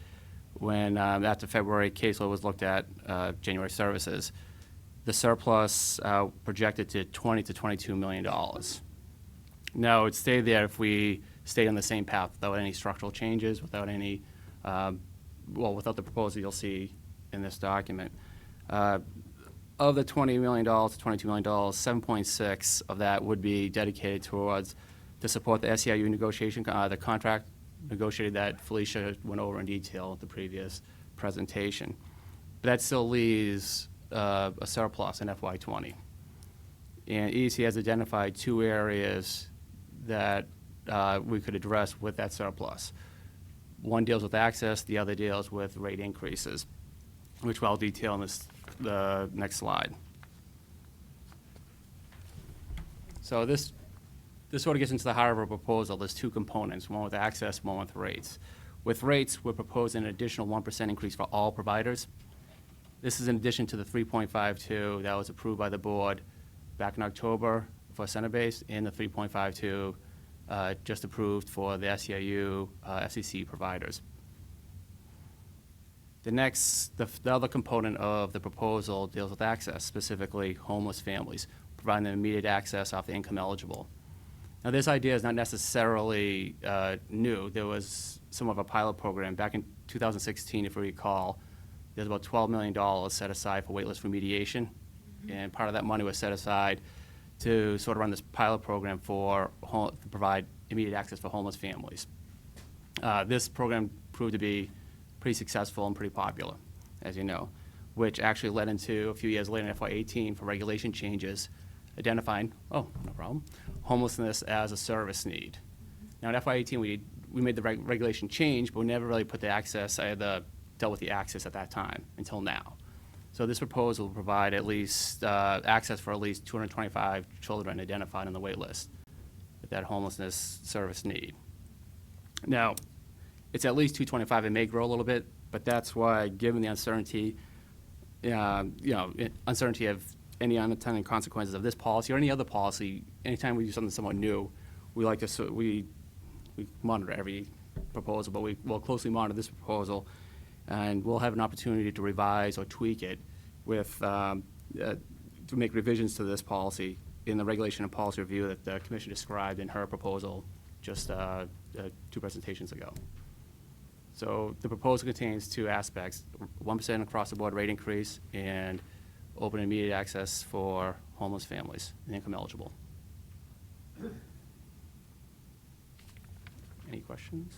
when after February caseload was looked at January services. The surplus projected to $20 to $22 million. Now, it would stay there if we stayed on the same path without any structural changes, without any, without the proposal you'll see in this document. Of the $20 million to $22 million, 7.6 of that would be dedicated towards to support the SEIU negotiation, the contract negotiated that Felicia went over in detail at the previous presentation. But that still leaves a surplus in FY '20. And EDC has identified 2 areas that we could address with that surplus. One deals with access, the other deals with rate increases, which I'll detail in the next slide. So this sort of gets into the heart of our proposal. There's 2 components, one with access, one with rates. With rates, we're proposing an additional 1% increase for all providers. This is in addition to the 3.52 that was approved by the board back in October for center-based, and the 3.52 just approved for the SEIU FCC providers. The other component of the proposal deals with access, specifically homeless families, providing them immediate access off the income eligible. Now, this idea is not necessarily new. There was some of a pilot program back in 2016, if you recall. There's about $12 million set aside for waitlist remediation, and part of that money was set aside to sort of run this pilot program to provide immediate access for homeless families. This program proved to be pretty successful and pretty popular, as you know, which actually led into a few years later in FY '18 for regulation changes identifying, homelessness as a service need. Now in FY '18 we made the regulation change, but we never really put dealt with the access at that time until now. So this proposal will provide at least access for at least 225 children identified on the wait list with that homelessness service need. Now, it's at least 225. It may grow a little bit, but that's why, given the uncertainty, uncertainty of any unintended consequences of this policy or any other policy, anytime we do something somewhat new, we like to we monitor every proposal, but we will closely monitor this proposal, and we'll have an opportunity to revise or tweak it with to make revisions to this policy in the regulation and policy review that the Commission described in her proposal just 2 presentations ago. So the proposal contains 2 aspects: 1% across-the-board rate increase and open immediate access for homeless families and income eligible. Any questions?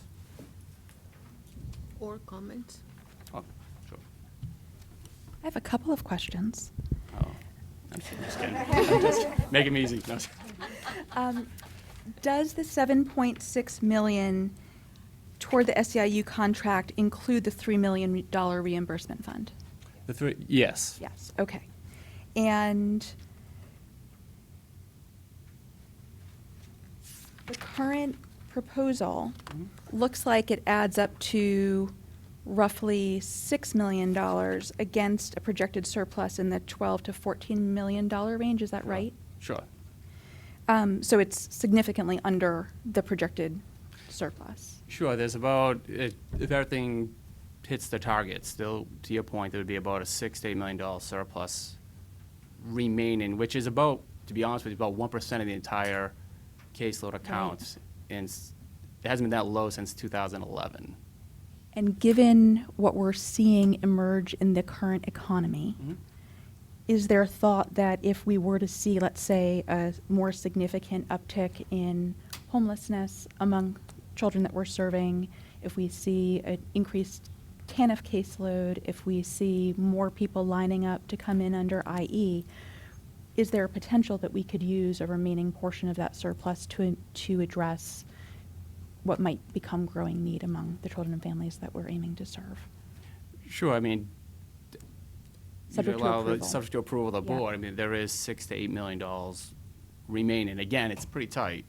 Or comments? Oh, sure. I have a couple of questions. Oh, I'm just kidding. Make them easy. No. Does the $7.6 million toward the SEIU contract include the $3 million reimbursement fund? Yes. Yes, okay. And the current proposal looks like it adds up to roughly $6 million against a projected surplus in the $12 to $14 million range, is that right? Sure. So it's significantly under the projected surplus. Sure, there's about, if everything hits the target, still, to your point, there would be about a $6 to $8 million surplus remaining, which is about, to be honest with you, about 1% of the entire caseload accounts. And it hasn't been that low since 2011. And given what we're seeing emerge in the current economy, is there a thought that if we were to see, let's say, a more significant uptick in homelessness among children that we're serving, if we see an increased TANF caseload, if we see more people lining up to come in under IE, is there a potential that we could use a remaining portion of that surplus to address what might become growing need among the children and families that we're aiming to serve? Sure, I mean, Subject to approval. Subject to approval of the Yeah. board. I mean, there is $6 to $8 million remaining. Again, it's pretty tight.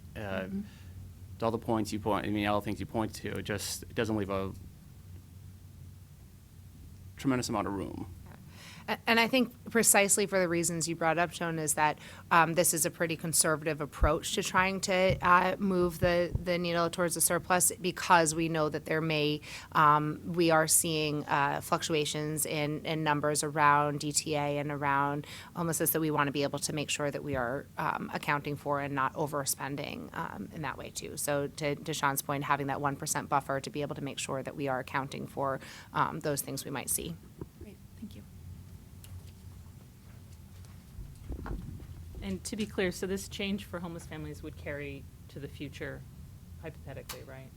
All the points you point, all the things you point to, it doesn't leave a tremendous amount of room. And I think precisely for the reasons you brought up, Joan, is that this is a pretty conservative approach to trying to move the needle towards the surplus, because we know that we are seeing fluctuations in numbers around DTA and around homelessness that we want to be able to make sure that we are accounting for and not overspending in that way too. So to Sean's point, having that 1% buffer to be able to make sure that we are accounting for those things we might see. Great, thank you. And to be clear, so this change for homeless families would carry to the future, hypothetically, right?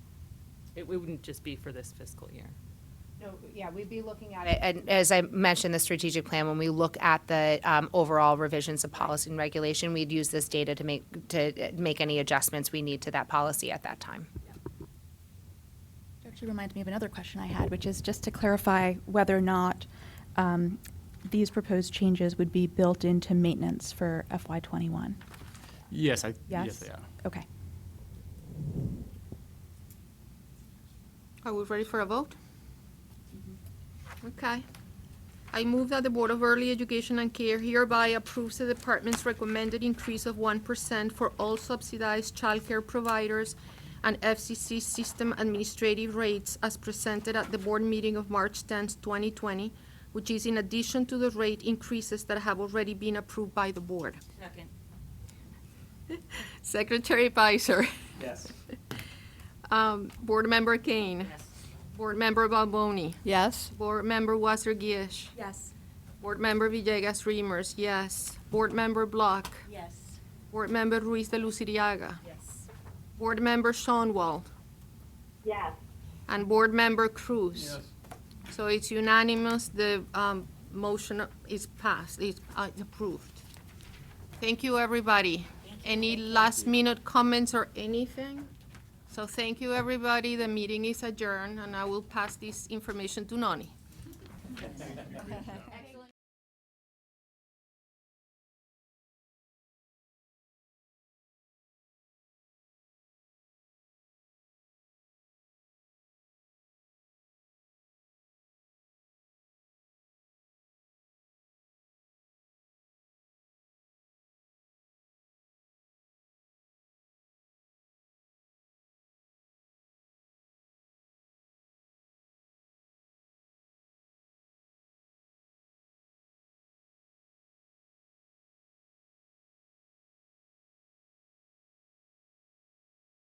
It wouldn't just be for this fiscal year. No, yeah, we'd be looking at it, and as I mentioned, the strategic plan, when we look at the overall revisions of policy and regulation, we'd use this data to make any adjustments we need to that policy at that time. It actually reminds me of another question I had, which is just to clarify whether or not these proposed changes would be built into maintenance for FY21. Yes, Yes? they are. Okay. Are we ready for a vote? Okay. I move that the Board of Early Education and Care hereby approves the department's recommended increase of 1% for all subsidized childcare providers and FCC system administrative rates as presented at the board meeting of March 10th, 2020, which is in addition to the rate increases that have already been approved by the board. Second. Secretary Pfizer. Yes. Board Member Kane. Yes. Board Member Balboni. Yes? Board Member Wasser-Giesch. Yes. Board Member Villegas Reimers, yes. Board Member Block. Yes. Board Member Ruiz de Luciriaga. Yes. Board Member Schoenwald. Yes. And Board Member Cruz. So it's unanimous, the motion is passed, is approved. Thank you, everybody. Any last-minute comments or anything? So thank you, everybody. The meeting is adjourned, and I will pass this information to Noni.